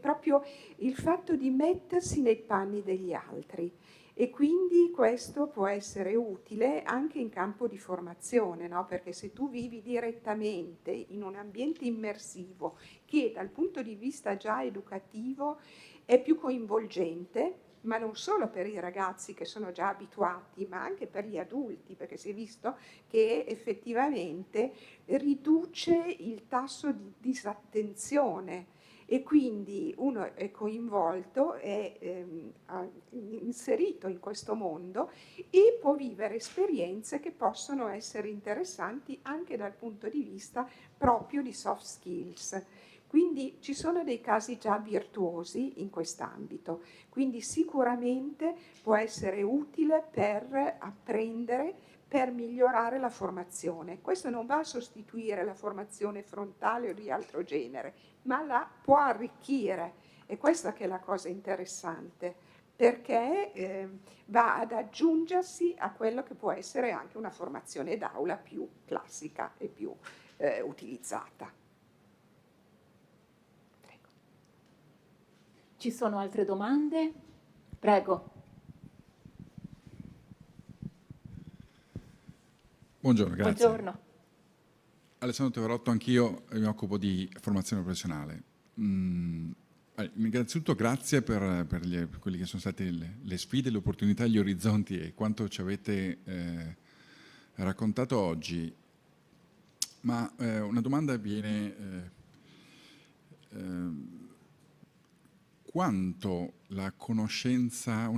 G: proprio il fatto di mettersi nei panni degli altri. E quindi questo può essere utile anche in campo di formazione, no? Perché se tu vivi direttamente in un ambiente immersivo che dal punto di vista già educativo è più coinvolgente, ma non solo per i ragazzi che sono già abituati, ma anche per gli adulti, perché si è visto che effettivamente riduce il tasso di disattenzione e quindi uno è coinvolto, è inserito in questo mondo e può vivere esperienze che possono essere interessanti anche dal punto di vista proprio di soft skills. Quindi ci sono dei casi già virtuosi in quest'ambito, quindi sicuramente può essere utile per apprendere, per migliorare la formazione. Questo non va a sostituire la formazione frontale o di altro genere, ma la può arricchire. E questa che è la cosa interessante, perché va ad aggiungersi a quello che può essere anche una formazione d'aula più classica e più utilizzata. Prego.
A: Ci sono altre domande? Prego.
I: Buongiorno, grazie.
A: Buongiorno.
I: Alessandro Tevarotto, anch'io mi occupo di formazione professionale. Innanzitutto grazie per quelle che sono state le sfide, le opportunità, gli orizzonti e quanto ci avete raccontato oggi. Ma una domanda viene: quanto una conoscenza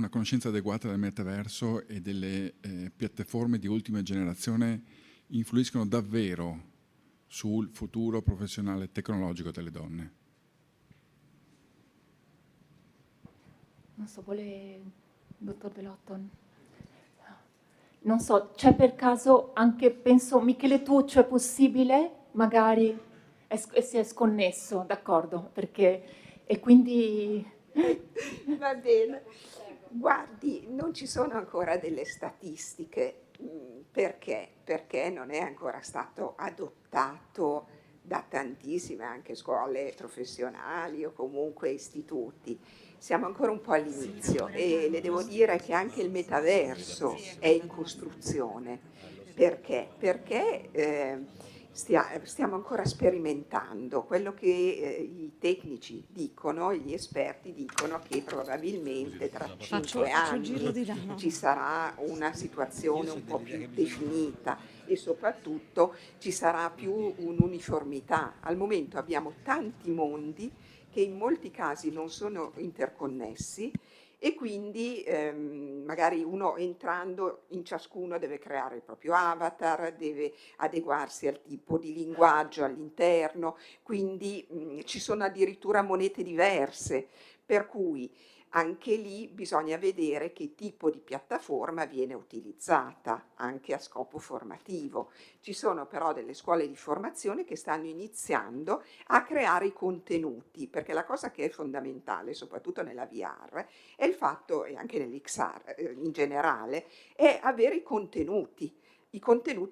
I: adeguata del metaverso e delle piattaforme di ultima generazione influiscono davvero sul futuro professionale e tecnologico delle donne?
A: Non so, vuole dottor Bellotto? Non so, c'è per caso anche, penso, Michele Tuccio, è possibile? Magari si è sconnesso, d'accordo, perché... E quindi...
G: Va bene. Guardi, non ci sono ancora delle statistiche. Perché? Perché non è ancora stato adottato da tantissime anche scuole professionali o comunque istituti. Siamo ancora un po' all'inizio e le devo dire che anche il metaverso è in costruzione. Perché? Perché stiamo ancora sperimentando. Quello che i tecnici dicono, gli esperti dicono che probabilmente tra 5 anni ci sarà una situazione un po' più definita e soprattutto ci sarà più un'uniformità. Al momento abbiamo tanti mondi che in molti casi non sono interconnessi e quindi magari uno entrando in ciascuno deve creare il proprio avatar, deve adeguarsi al tipo di linguaggio all'interno, quindi ci sono addirittura monete diverse, per cui anche lì bisogna vedere che tipo di piattaforma viene utilizzata anche a scopo formativo. Ci sono però delle scuole di formazione che stanno iniziando a creare i contenuti, perché la cosa che è fondamentale, soprattutto nella VR, è il fatto, e anche nell'XR in generale, è avere i contenuti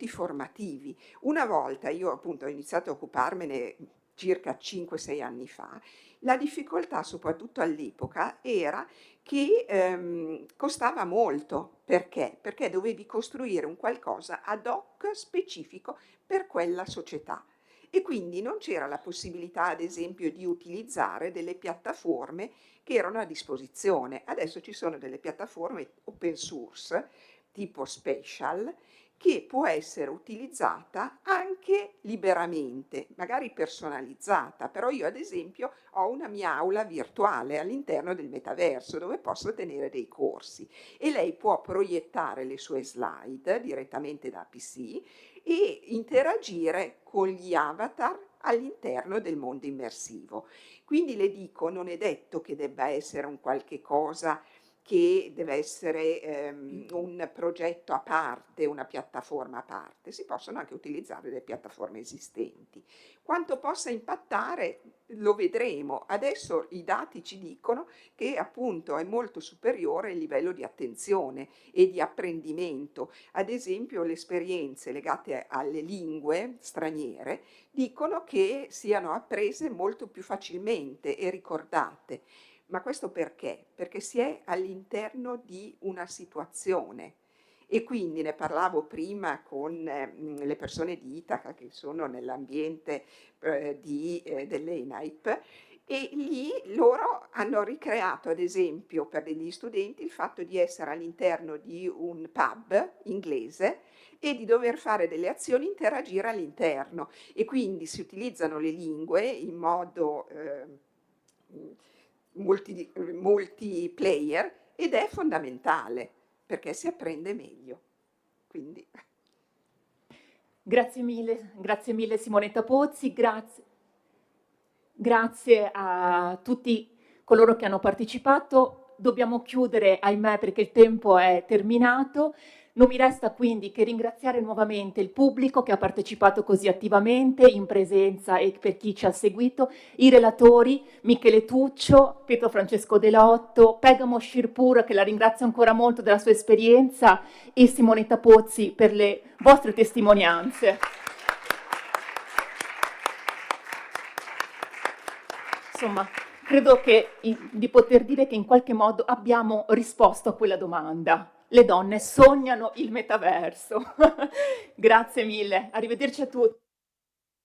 G: formativi. Una volta io appunto ho iniziato a occuparmene circa 5-6 anni fa, la difficoltà soprattutto all'epoca era che costava molto. Perché? Perché dovevi costruire un qualcosa ad hoc specifico per quella società. E quindi non c'era la possibilità, ad esempio, di utilizzare delle piattaforme che erano a disposizione. Adesso ci sono delle piattaforme open source, tipo Spatial, che può essere utilizzata anche liberamente, magari personalizzata, però io ad esempio ho una mia aula virtuale all'interno del metaverso dove posso tenere dei corsi e lei può proiettare le sue slide direttamente da PC e interagire con gli avatar all'interno del mondo immersivo. Quindi le dico, non è detto che debba essere un qualche cosa che deve essere un progetto a parte, una piattaforma a parte, si possono anche utilizzare delle piattaforme esistenti. Quanto possa impattare lo vedremo. Adesso i dati ci dicono che appunto è molto superiore il livello di attenzione e di apprendimento. Ad esempio le esperienze legate alle lingue straniere dicono che siano apprese molto più facilmente e ricordate. Ma questo perché? Perché si è all'interno di una situazione e quindi ne parlavo prima con le persone di Itaca che sono nell'ambiente dell'ENAIP e lì loro hanno ricreato ad esempio per degli studenti il fatto di essere all'interno di un pub inglese e di dover fare delle azioni, interagire all'interno e quindi si utilizzano le lingue in modo multiplayer, ed è fondamentale perché si apprende meglio. Quindi.
A: Grazie mille Simonetta Pozzi, grazie a tutti coloro che hanno partecipato. Dobbiamo chiudere, ahimè, perché il tempo è terminato. Non mi resta quindi che ringraziare nuovamente il pubblico che ha partecipato così attivamente in presenza e per chi ci ha seguito, i relatori Michele Tuccio, Pietro Francesco De Lotto, Pegamo Shirpur, che la ringrazio ancora molto della sua esperienza, e Simonetta Pozzi per le vostre testimonianze. Insomma, credo di poter dire che in qualche modo abbiamo risposto a quella domanda. Le donne sognano il metaverso. Grazie mille, arrivederci a tutti.